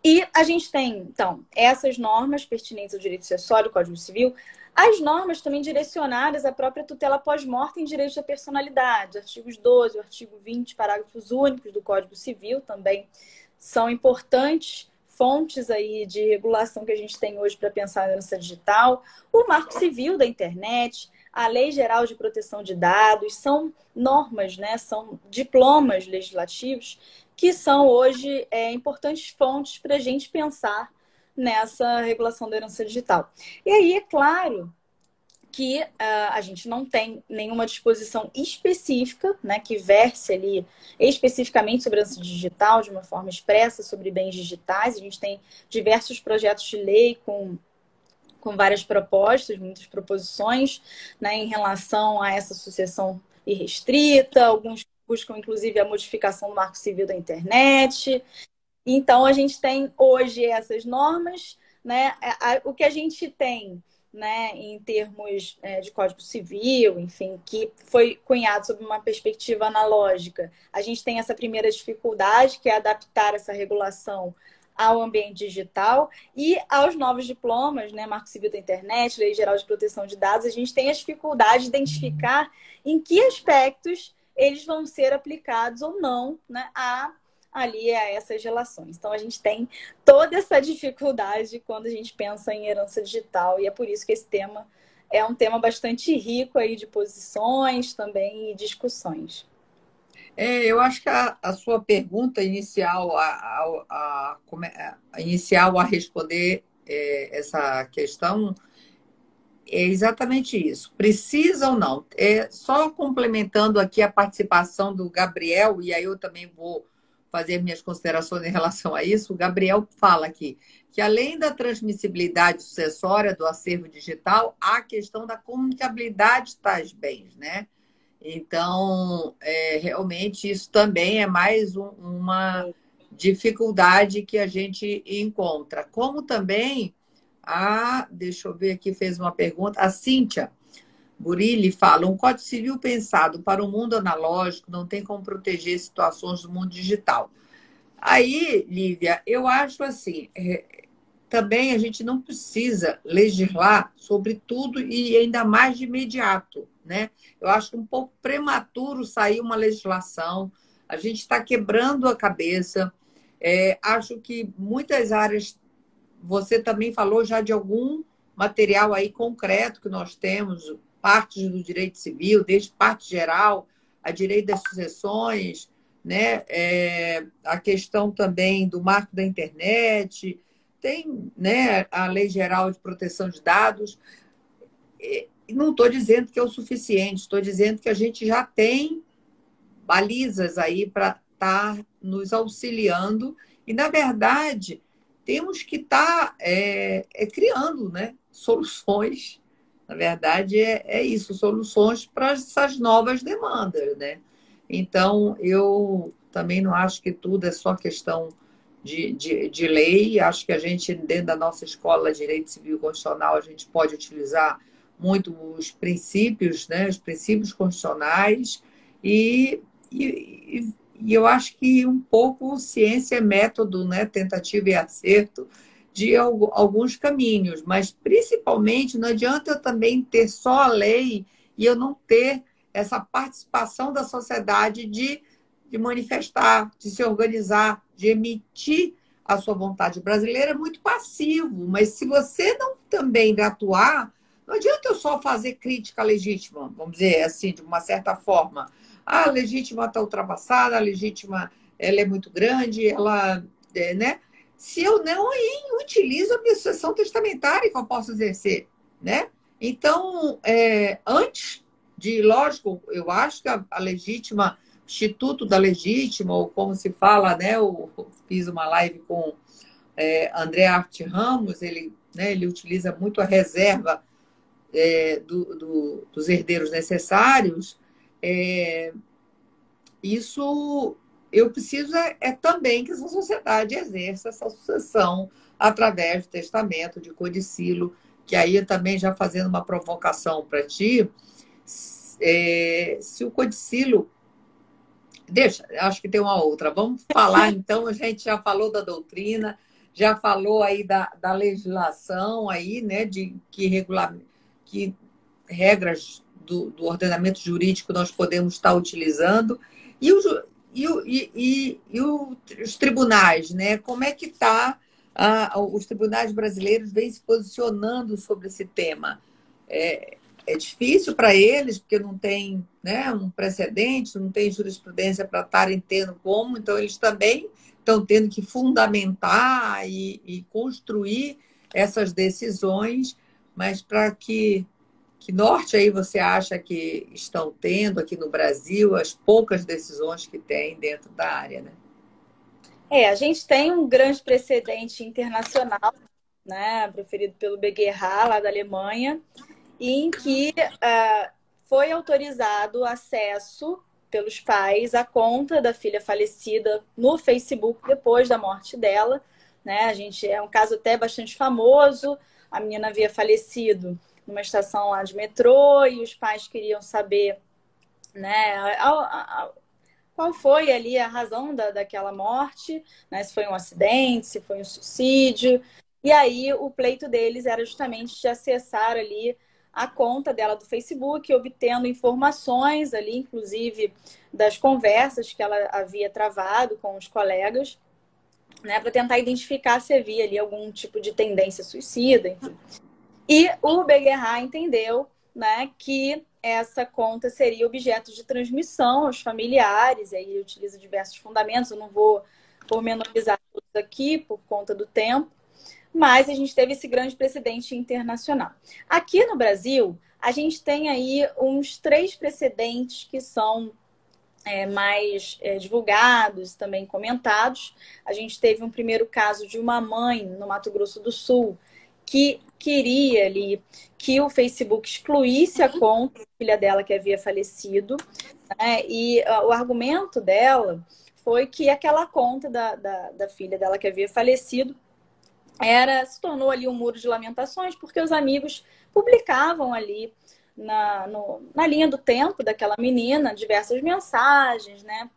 E a gente tem, então, essas normas pertinentes ao direito sucessório, Código Civil, as normas também direcionadas à própria tutela pós-mortem em direitos da personalidade, artigos 12, o artigo 20, parágrafos únicos do Código Civil também são importantes fontes aí de regulação que a gente tem hoje para pensar na herança digital, o Marco Civil da internet, a Lei Geral de Proteção de Dados, são normas, né? São diplomas legislativos que são hoje importantes fontes para a gente pensar nessa regulação da herança digital. E aí, é claro que a gente não tem nenhuma disposição específica, né, que verse ali especificamente sobre a herança digital, de uma forma expressa sobre bens digitais. A gente tem diversos projetos de lei com várias propostas, muitas proposições, né, em relação a essa sucessão irrestrita. Alguns buscam, inclusive, a modificação do Marco Civil da internet. Então, a gente tem hoje essas normas, né? O que a gente tem, né, em termos de Código Civil, enfim, que foi cunhado sob uma perspectiva analógica. A gente tem essa primeira dificuldade, que é adaptar essa regulação ao ambiente digital e aos novos diplomas, né, Marco Civil da Internet, Lei Geral de Proteção de Dados. A gente tem a dificuldade de identificar em que aspectos eles vão ser aplicados ou não, né, ali a essas relações. Então, a gente tem toda essa dificuldade quando a gente pensa em herança digital, e é por isso que esse tema é um tema bastante rico aí de posições também e discussões. Eu acho que a sua pergunta inicial inicial a responder essa questão é exatamente isso. Precisa ou não? Só complementando aqui a participação do Gabriel, e aí eu também vou fazer minhas considerações em relação a isso. O Gabriel fala aqui que, além da transmissibilidade sucessória do acervo digital, há a questão da comunicabilidade de tais bens, né? Então, realmente, isso também é mais uma dificuldade que a gente encontra. Como também, deixa eu ver aqui, fez uma pergunta, a Cíntia Burilli fala: um Código Civil pensado para o mundo analógico não tem como proteger situações do mundo digital. Aí, Lívia, eu acho assim, também a gente não precisa legislar sobre tudo e ainda mais de imediato, né? Eu acho um pouco prematuro sair uma legislação, a gente está quebrando a cabeça. Acho que muitas áreas, você também falou já de algum material aí concreto que nós temos, partes do direito civil, desde parte geral a direito das sucessões, né? A questão também do marco da internet, tem, né, a Lei Geral de Proteção de Dados. Não estou dizendo que é o suficiente, estou dizendo que a gente já tem balizas aí para estar nos auxiliando e, na verdade, temos que estar criando, né, soluções. Na verdade, isso, soluções para essas novas demandas, né? Então, eu também não acho que tudo é só questão de lei. Acho que a gente, dentro da nossa escola de Direito Civil e Constitucional, a gente pode utilizar muito os princípios, né, os princípios constitucionais e, e eu acho que um pouco ciência é método, né, tentativa e acerto de alguns caminhos, mas principalmente não adianta eu também ter só a lei e eu não ter essa participação da sociedade de manifestar, de se organizar, de emitir a sua vontade. O brasileiro é muito passivo, mas se você não também atuar, não adianta eu só fazer crítica legítima, vamos dizer assim, de uma certa forma. Ah, a legítima está ultrapassada, a legítima ela é muito grande, ela, né? Se eu não utilizo a minha sucessão testamentária que eu posso exercer, né? Então, antes de, lógico, eu acho que a legítima, Instituto da Legítima, ou como se fala, né? Eu fiz uma live com André Arte Ramos, ele, né, ele utiliza muito a reserva dos herdeiros necessários. Isso eu preciso também que essa sociedade exerça essa sucessão através do testamento, de codicilo, que aí eu também já fazendo uma provocação para ti, se o codicilo... Deixa, acho que tem uma outra. Vamos falar, então, a gente já falou da doutrina, já falou aí da legislação, aí, né, de que regras do ordenamento jurídico nós podemos estar utilizando. E, os tribunais, né? Como é que está? Os tribunais brasileiros vêm se posicionando sobre esse tema. É difícil para eles, porque não tem, né, um precedente, não tem jurisprudência para estarem tendo como, então eles também estão tendo que fundamentar e construir essas decisões, mas para que norte aí você acha que estão tendo aqui no Brasil as poucas decisões que tem dentro da área, né? A gente tem um grande precedente internacional, né, proferido pelo BGH, lá da Alemanha, em que foi autorizado o acesso pelos pais à conta da filha falecida no Facebook depois da morte dela, né? É um caso até bastante famoso. A menina havia falecido numa estação lá de metrô e os pais queriam saber, né, qual foi ali a razão daquela morte, né? Se foi um acidente, se foi um suicídio. E aí o pleito deles era justamente de acessar ali a conta dela do Facebook, obtendo informações ali, inclusive das conversas que ela havia travado com os colegas, né, para tentar identificar se havia ali algum tipo de tendência suicida, enfim. E o BGH entendeu, né, que essa conta seria objeto de transmissão aos familiares, e aí ele utiliza diversos fundamentos, eu não vou pormenorizar todos aqui por conta do tempo, mas a gente teve esse grande precedente internacional. Aqui no Brasil, a gente tem aí uns 3 precedentes que são mais divulgados, também comentados. A gente teve um primeiro caso de uma mãe no Mato Grosso do Sul que queria ali que o Facebook excluísse a conta da filha dela que havia falecido, né? E o argumento dela foi que aquela conta da filha dela que havia falecido se tornou ali um muro de lamentações, porque os amigos publicavam ali na linha do tempo daquela menina diversas mensagens, né?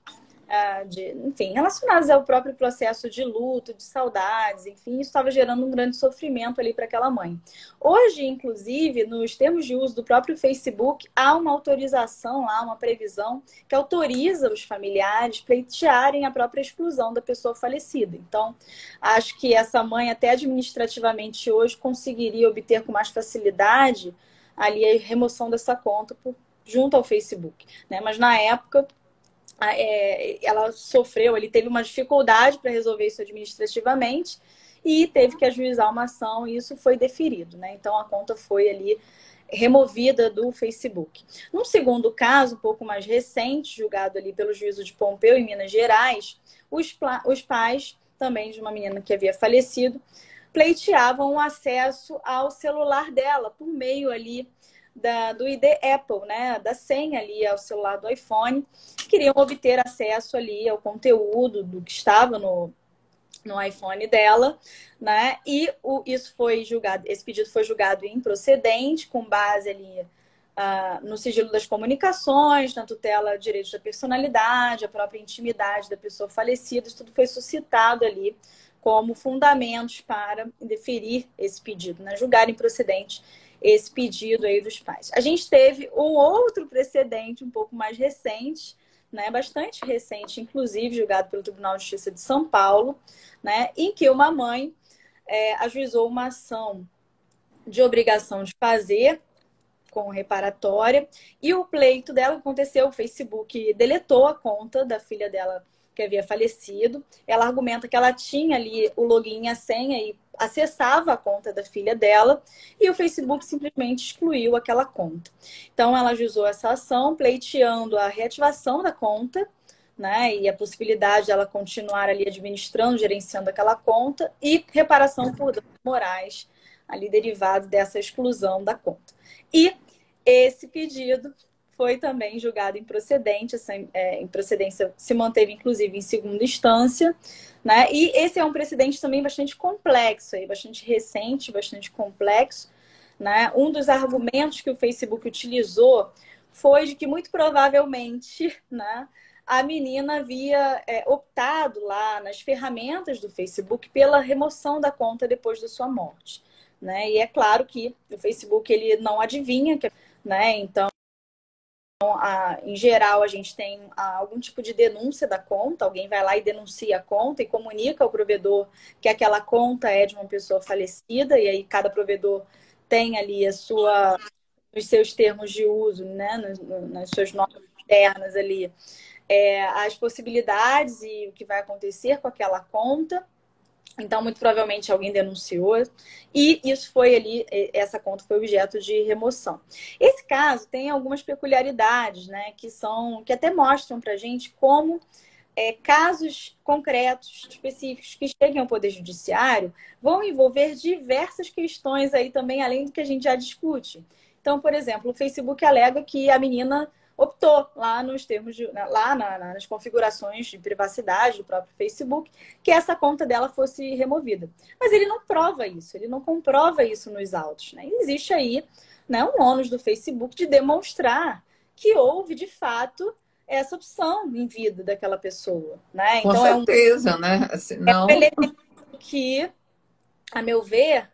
Enfim, relacionadas ao próprio processo de luto, de saudades, enfim, isso estava gerando um grande sofrimento ali para aquela mãe. Hoje, inclusive, nos termos de uso do próprio Facebook, há uma autorização lá, uma previsão que autoriza os familiares pleitearem a própria exclusão da pessoa falecida. Então, acho que essa mãe, até administrativamente hoje, conseguiria obter com mais facilidade ali a remoção dessa conta junto ao Facebook, né? Mas na época ela sofreu, ele teve uma dificuldade para resolver isso administrativamente e teve que ajuizar uma ação e isso foi deferido, né? Então a conta foi ali removida do Facebook. Num segundo caso, um pouco mais recente, julgado ali pelo juízo de Pompeu, em Minas Gerais, os pais, também de uma menina que havia falecido, pleiteavam o acesso ao celular dela por meio ali do ID Apple, né? Da senha ali ao celular do iPhone. Queriam obter acesso ali ao conteúdo do que estava no iPhone dela, né? E isso foi julgado, esse pedido foi julgado improcedente, com base ali no sigilo das comunicações, na tutela de direitos da personalidade, a própria intimidade da pessoa falecida, isso tudo foi suscitado ali como fundamentos para deferir esse pedido, né? Julgar improcedente esse pedido aí dos pais. A gente teve um outro precedente um pouco mais recente, né, bastante recente, inclusive julgado pelo Tribunal de Justiça de São Paulo, né, em que uma mãe ajuizou uma ação de obrigação de fazer com reparatória e o pleito dela aconteceu, o Facebook deletou a conta da filha dela que havia falecido. Ela argumenta que ela tinha ali o login e a senha e acessava a conta da filha dela e o Facebook simplesmente excluiu aquela conta. Então ela ajuizou essa ação, pleiteando a reativação da conta, né, e a possibilidade dela continuar ali administrando, gerenciando aquela conta e reparação por danos morais ali derivado dessa exclusão da conta. E esse pedido foi também julgado improcedente, essa improcedência se manteve, inclusive, em segunda instância, né? E esse é um precedente também bastante complexo, bastante recente, bastante complexo, né? Um dos argumentos que o Facebook utilizou foi de que, muito provavelmente, né, a menina havia optado lá nas ferramentas do Facebook pela remoção da conta depois da sua morte, né? E é claro que o Facebook ele não adivinha, né? Então, em geral, a gente tem algum tipo de denúncia da conta, alguém vai lá e denuncia a conta e comunica ao provedor que aquela conta é de uma pessoa falecida, e aí cada provedor tem ali os seus termos de uso, né, nas suas normas internas ali, as possibilidades e o que vai acontecer com aquela conta. Então, muito provavelmente alguém denunciou e isso foi ali, essa conta foi objeto de remoção. Esse caso tem algumas peculiaridades, né, que até mostram para a gente como casos concretos, específicos, que cheguem ao Poder Judiciário vão envolver diversas questões aí também, além do que a gente já discute. Então, por exemplo, o Facebook alega que a menina optou lá nos termos nas configurações de privacidade do próprio Facebook que essa conta dela fosse removida. Mas ele não prova isso, ele não comprova isso nos autos, né? E existe aí, né, um ônus do Facebook de demonstrar que houve de fato essa opção em vida daquela pessoa, né? Com Então certeza, né? um elemento que, a meu ver,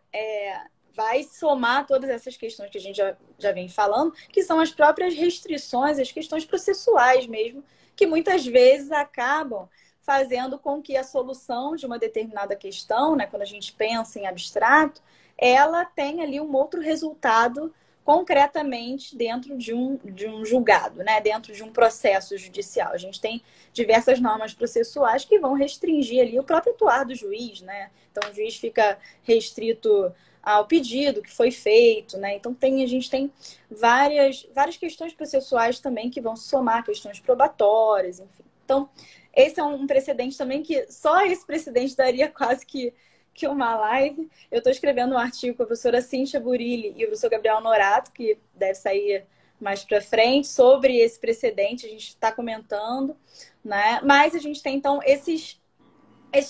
vai somar todas essas questões que a gente já vem falando, que são as próprias restrições, as questões processuais mesmo, que muitas vezes acabam fazendo com que a solução de uma determinada questão, né, quando a gente pensa em abstrato, ela tenha ali um outro resultado concretamente dentro de um julgado, né, dentro de um processo judicial. A gente tem diversas normas processuais que vão restringir ali o próprio atuar do juiz, né? Então o juiz fica restrito ao pedido que foi feito, né? Então a gente tem várias questões processuais também que vão somar questões probatórias, enfim. Então, esse é um precedente também que só esse precedente daria quase que uma live. Eu estou escrevendo um artigo com a professora Cíntia Burilli e o professor Gabriel Norato, que deve sair mais para frente, sobre esse precedente, a gente está comentando, né? Mas a gente tem, então, esses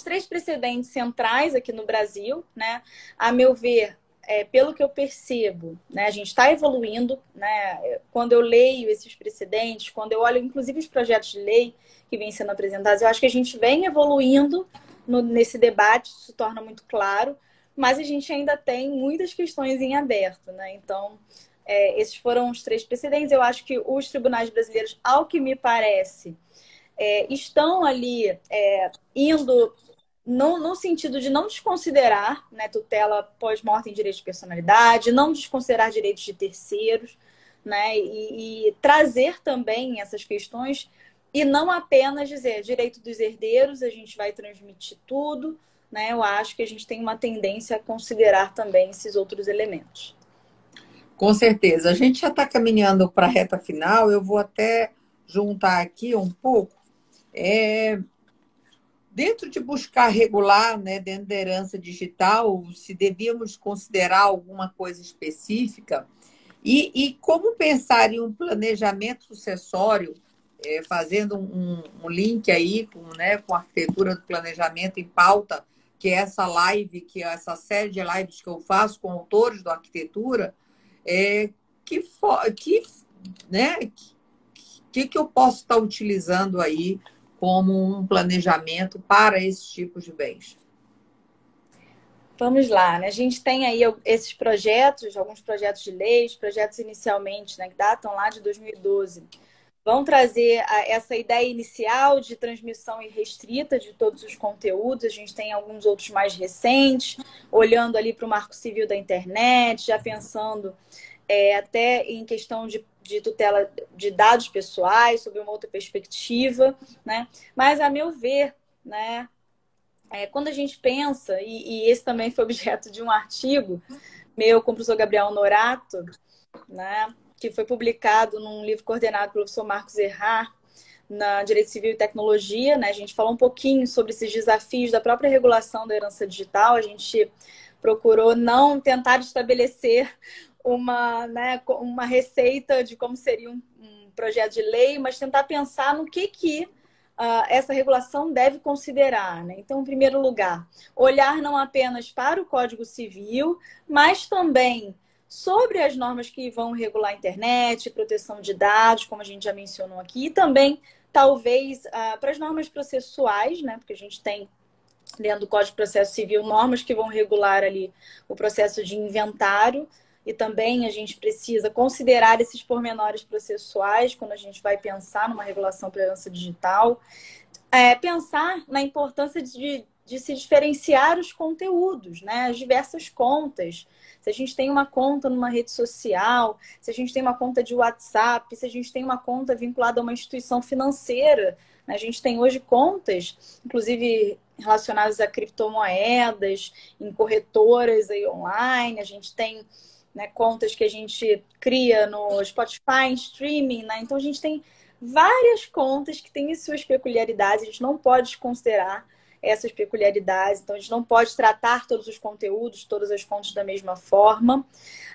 3 precedentes centrais aqui no Brasil, né? A meu ver, pelo que eu percebo, né? A gente está evoluindo, né? Quando eu leio esses precedentes, quando eu olho, inclusive, os projetos de lei que vêm sendo apresentados, eu acho que a gente vem evoluindo nesse debate, isso se torna muito claro, mas a gente ainda tem muitas questões em aberto, né? Então, esses foram os 3 precedentes. Eu acho que os tribunais brasileiros, ao que me parece, estão ali indo no sentido de não desconsiderar, né, tutela pós-morte em direitos de personalidade, não desconsiderar direitos de terceiros, né, e trazer também essas questões e não apenas dizer direito dos herdeiros, a gente vai transmitir tudo, né? Eu acho que a gente tem uma tendência a considerar também esses outros elementos. Com certeza. A gente já está caminhando para a reta final, eu vou até juntar aqui um pouco. Dentro de buscar regular, né, dentro da herança digital, se devíamos considerar alguma coisa específica e como pensar em um planejamento sucessório, fazendo um link aí com a arquitetura do planejamento em pauta, que é essa live, que é essa série de lives que eu faço com autores da arquitetura, né, que eu posso estar utilizando aí como um planejamento para esses tipos de bens? Vamos lá, né? A gente tem aí esses projetos, alguns projetos de leis, projetos inicialmente, né, que datam lá de 2012, vão trazer essa ideia inicial de transmissão irrestrita de todos os conteúdos. A gente tem alguns outros mais recentes, olhando ali para o Marco Civil da Internet, já pensando até em questão de tutela de dados pessoais, sob uma outra perspectiva, né? Mas, a meu ver, né, quando a gente pensa, e esse também foi objeto de um artigo meu com o professor Gabriel Norato, né, que foi publicado num livro coordenado pelo professor Marcos Errar, na Direito Civil e Tecnologia, né? A gente falou um pouquinho sobre esses desafios da própria regulação da herança digital. A gente procurou não tentar estabelecer uma receita de como seria um projeto de lei, mas tentar pensar no que essa regulação deve considerar, né? Então, em primeiro lugar, olhar não apenas para o Código Civil, mas também sobre as normas que vão regular a internet, proteção de dados, como a gente já mencionou aqui, e também, talvez, para as normas processuais, né? Porque a gente tem, dentro do Código de Processo Civil, normas que vão regular ali o processo de inventário, e também a gente precisa considerar esses pormenores processuais quando a gente vai pensar numa regulação para a herança digital. Pensar na importância de se diferenciar os conteúdos, né? As diversas contas. Se a gente tem uma conta numa rede social, se a gente tem uma conta de WhatsApp, se a gente tem uma conta vinculada a uma instituição financeira, né? A gente tem hoje contas, inclusive relacionadas a criptomoedas, em corretoras aí online, a gente tem, né, contas que a gente cria no Spotify, em streaming, né? Então a gente tem várias contas que têm suas peculiaridades, a gente não pode desconsiderar essas peculiaridades, então a gente não pode tratar todos os conteúdos, todas as contas da mesma forma.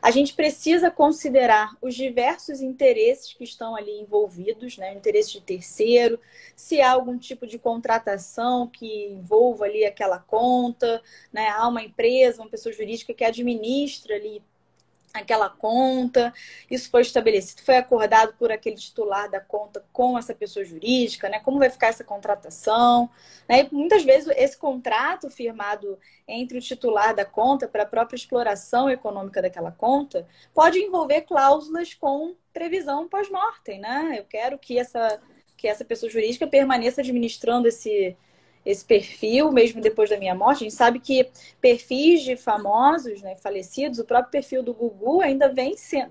A gente precisa considerar os diversos interesses que estão ali envolvidos, né? Interesse de terceiro, se há algum tipo de contratação que envolva ali aquela conta, né? Há uma empresa, uma pessoa jurídica que administra ali aquela conta, isso foi estabelecido, foi acordado por aquele titular da conta com essa pessoa jurídica, né? Como vai ficar essa contratação, né? E muitas vezes esse contrato firmado entre o titular da conta para a própria exploração econômica daquela conta pode envolver cláusulas com previsão pós-mortem, né? Eu quero que essa pessoa jurídica permaneça administrando esse perfil, mesmo depois da minha morte. A gente sabe que perfis de famosos, né, falecidos, o próprio perfil do Gugu ainda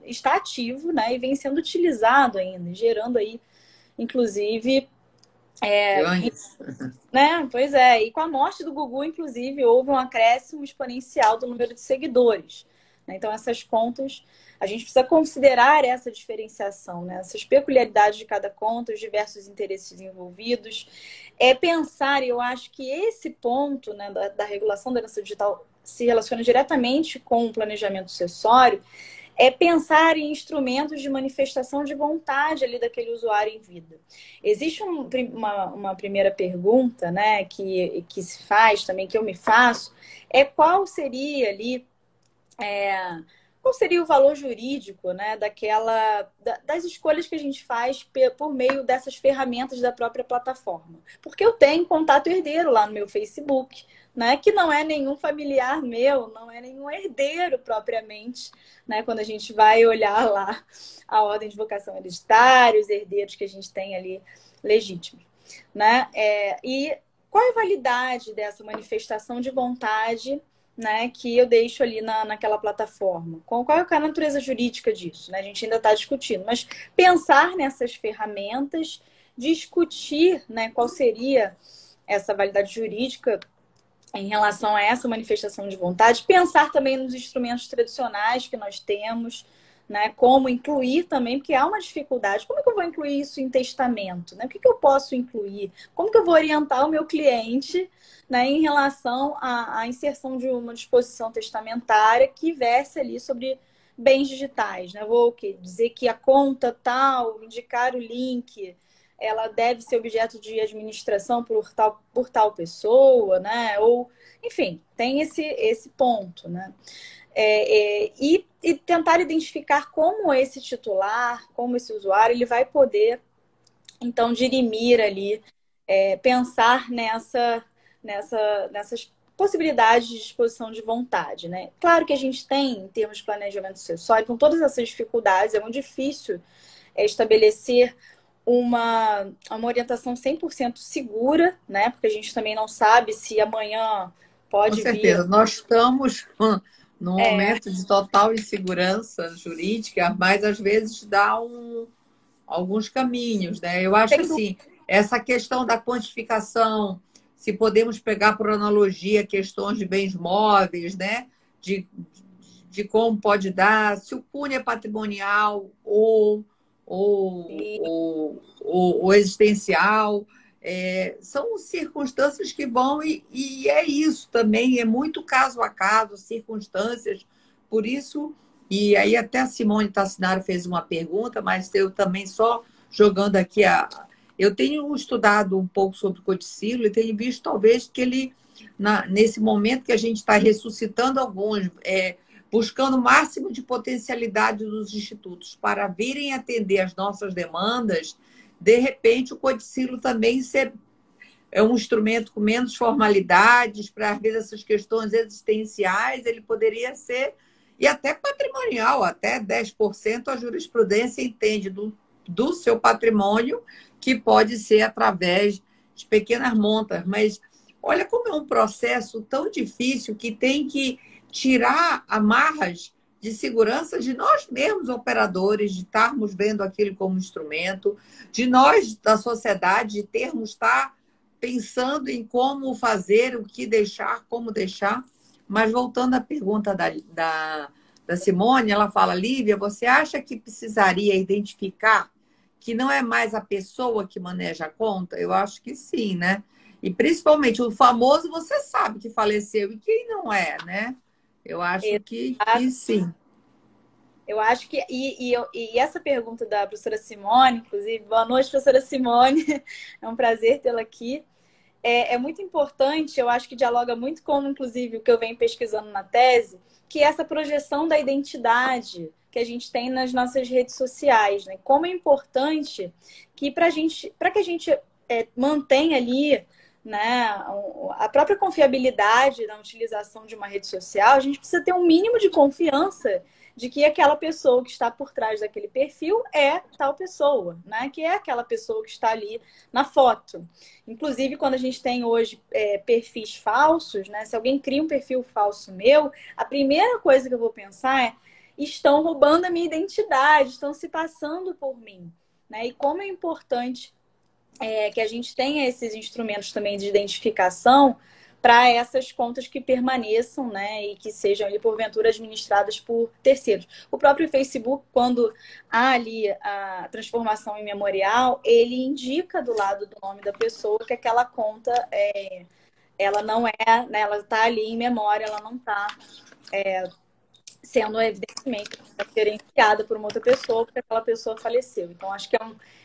está ativo, né, e vem sendo utilizado ainda, gerando aí, inclusive, né? Pois é, e com a morte do Gugu, inclusive, houve um acréscimo exponencial do número de seguidores, né? Então, essas contas, a gente precisa considerar essa diferenciação, né? Essas peculiaridades de cada conta, os diversos interesses envolvidos. Pensar, e eu acho que esse ponto, né, da regulação da herança digital se relaciona diretamente com o planejamento sucessório, pensar em instrumentos de manifestação de vontade ali daquele usuário em vida. Existe uma primeira pergunta, né, que se faz também, que eu me faço, qual seria ali qual seria o valor jurídico, né, das escolhas que a gente faz por meio dessas ferramentas da própria plataforma? Porque eu tenho contato herdeiro lá no meu Facebook, né, que não é nenhum familiar meu, não é nenhum herdeiro propriamente, né, quando a gente vai olhar lá a ordem de vocação hereditária, os herdeiros que a gente tem ali legítimos, né? E qual é a validade dessa manifestação de vontade, né, que eu deixo ali naquela plataforma? Qual é a natureza jurídica disso, né? A gente ainda está discutindo, mas pensar nessas ferramentas discutir, né, qual seria essa validade jurídica em relação a essa manifestação de vontade, pensar também nos instrumentos tradicionais que nós temos, né, como incluir também, porque há uma dificuldade. Como é que eu vou incluir isso em testamento? Né? O que eu posso incluir? Como que eu vou orientar o meu cliente, né, em relação à inserção de uma disposição testamentária que verse ali sobre bens digitais? Né? Vou dizer que a conta tal, indicar o link, ela deve ser objeto de administração por tal pessoa, né? Ou, enfim, tem esse ponto, né? E tentar identificar como esse titular, como esse usuário, ele vai poder, então, dirimir ali, pensar nessas possibilidades de disposição de vontade, né? Claro que a gente tem, em termos de planejamento sucessório, com todas essas dificuldades, é muito difícil estabelecer uma orientação 100% segura, né? Porque a gente também não sabe se amanhã Com pode vir. certeza. Nós estamos num momento de total insegurança jurídica, mas às vezes dá alguns caminhos, né? Eu acho assim, essa questão da quantificação, se podemos pegar por analogia questões de bens móveis, né? De como pode dar, se o cunho é patrimonial ou existencial. São circunstâncias que vão, e é isso também, é muito caso a caso, circunstâncias, por isso, e aí até a Simone Tassinaro fez uma pergunta, mas eu também só jogando aqui, eu tenho estudado um pouco sobre o codicilo e tenho visto talvez que ele, nesse momento que a gente está ressuscitando alguns, buscando o máximo de potencialidade dos institutos para virem atender as nossas demandas, de repente o codicilo também é um instrumento com menos formalidades para, às vezes, essas questões existenciais, ele poderia ser, e até patrimonial, até 10% a jurisprudência entende do seu patrimônio, que pode ser através de pequenas montas. Mas olha como é um processo tão difícil que tem que tirar amarras de segurança de nós mesmos, operadores, de estarmos vendo aquilo como instrumento, de nós, da sociedade, de estar pensando em como fazer, o que deixar, como deixar. Mas voltando à pergunta da Simone, ela fala, Lívia, você acha que precisaria identificar que não é mais a pessoa que maneja a conta? Eu acho que sim, né? E principalmente o famoso, você sabe que faleceu e quem não é, né? Eu acho que sim. Eu acho que. E essa pergunta da professora Simone, inclusive, boa noite, professora Simone. É um prazer tê-la aqui. É muito importante, eu acho que dialoga muito com, inclusive, o que eu venho pesquisando na tese, que é essa projeção da identidade que a gente tem nas nossas redes sociais, né? Como é importante que para que a gente mantenha ali, né, a própria confiabilidade na utilização de uma rede social, a gente precisa ter um mínimo de confiança de que aquela pessoa que está por trás daquele perfil é tal pessoa, né? Que é aquela pessoa que está ali na foto. Inclusive, quando a gente tem hoje perfis falsos, né? Se alguém cria um perfil falso meu, a primeira coisa que eu vou pensar é: estão roubando a minha identidade, estão se passando por mim, né? E como é importante que a gente tenha esses instrumentos também de identificação para essas contas que permaneçam, né, e que sejam ali, porventura, administradas por terceiros. O próprio Facebook, quando há ali a transformação em memorial, ele indica do lado do nome da pessoa que aquela conta ela não é, né, ela está ali em memória, ela não está sendo, evidentemente, gerenciada por uma outra pessoa, porque aquela pessoa faleceu. Então, acho que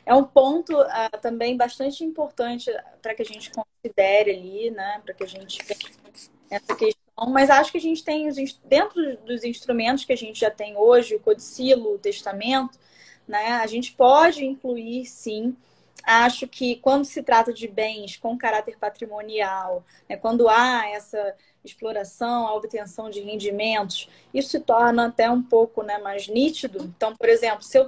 é um ponto também bastante importante para que a gente considere ali, né? Para que a gente pense nessa questão. Mas acho que a gente tem, dentro dos instrumentos que a gente já tem hoje, o codicilo, o testamento, né? A gente pode incluir, sim. Acho que quando se trata de bens com caráter patrimonial, né, quando há essa exploração, a obtenção de rendimentos, isso se torna até um pouco, né, mais nítido. Então, por exemplo, se eu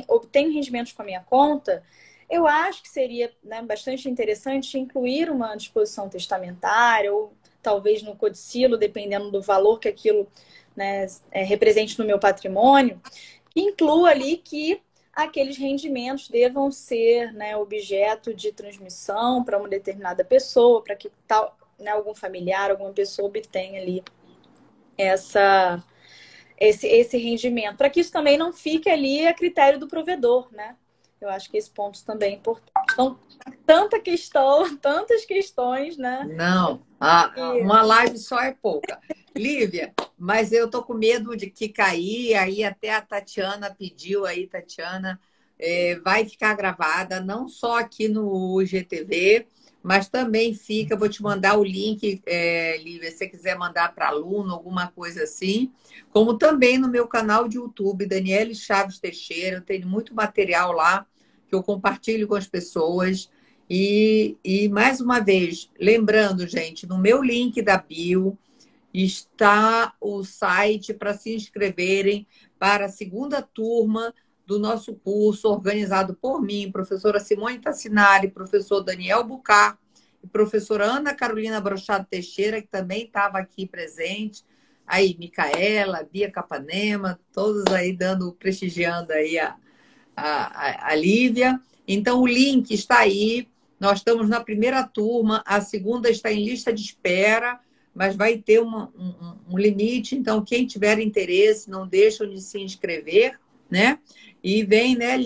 obtenho rendimentos com a minha conta, eu acho que seria, né, bastante interessante incluir uma disposição testamentária ou talvez no codicilo, dependendo do valor que aquilo, né, represente no meu patrimônio, que inclua ali que aqueles rendimentos devam ser, né, objeto de transmissão para uma determinada pessoa, para que tal, né, algum familiar, alguma pessoa obtenha ali esse rendimento, para que isso também não fique ali a critério do provedor, né? Eu acho que esse ponto também é importante. Então, tantas questões, né? Não, uma live só é pouca. Lívia, mas eu tô com medo de que cair, aí até a Tatiana pediu aí, Tatiana, vai ficar gravada, não só aqui no IGTV, mas também fica, vou te mandar o link, Lívia, se você quiser mandar para aluno, alguma coisa assim, como também no meu canal de YouTube, Daniele Chaves Teixeira, eu tenho muito material lá que eu compartilho com as pessoas. E mais uma vez, lembrando, gente, no meu link da bio está o site para se inscreverem para a segunda turma do nosso curso, organizado por mim, professora Simone Tassinari, professor Daniel Bucar e professora Ana Carolina Brochado Teixeira, que também estava aqui presente. Aí, Micaela, Bia Capanema, todos aí prestigiando aí a Lívia. Então, o link está aí. Nós estamos na primeira turma, a segunda está em lista de espera, mas vai ter um limite. Então, quem tiver interesse, não deixam de se inscrever, né? E vem, né,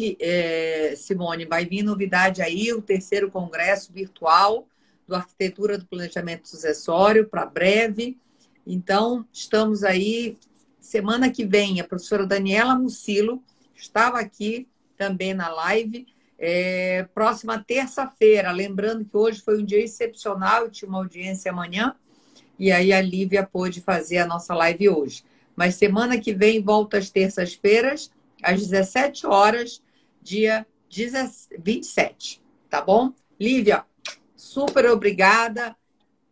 Simone, vai vir novidade aí, o terceiro congresso virtual do Arquitetura do Planejamento Sucessório, para breve. Então, estamos aí. Semana que vem, a professora Daniela Mucilo estava aqui também na live. Próxima terça-feira, lembrando que hoje foi um dia excepcional, eu tinha uma audiência amanhã, e aí a Lívia pôde fazer a nossa live hoje. Mas semana que vem, volta às terças-feiras, às 17 horas, dia 27, tá bom? Lívia, super obrigada,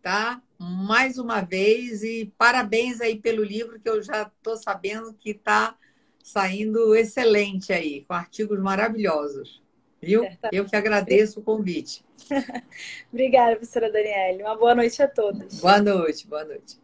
tá? Mais uma vez, e parabéns aí pelo livro, que eu já estou sabendo que está saindo excelente aí, com artigos maravilhosos. Viu? Eu que agradeço o convite. Obrigada, professora Daniele. Uma boa noite a todos. Boa noite, boa noite.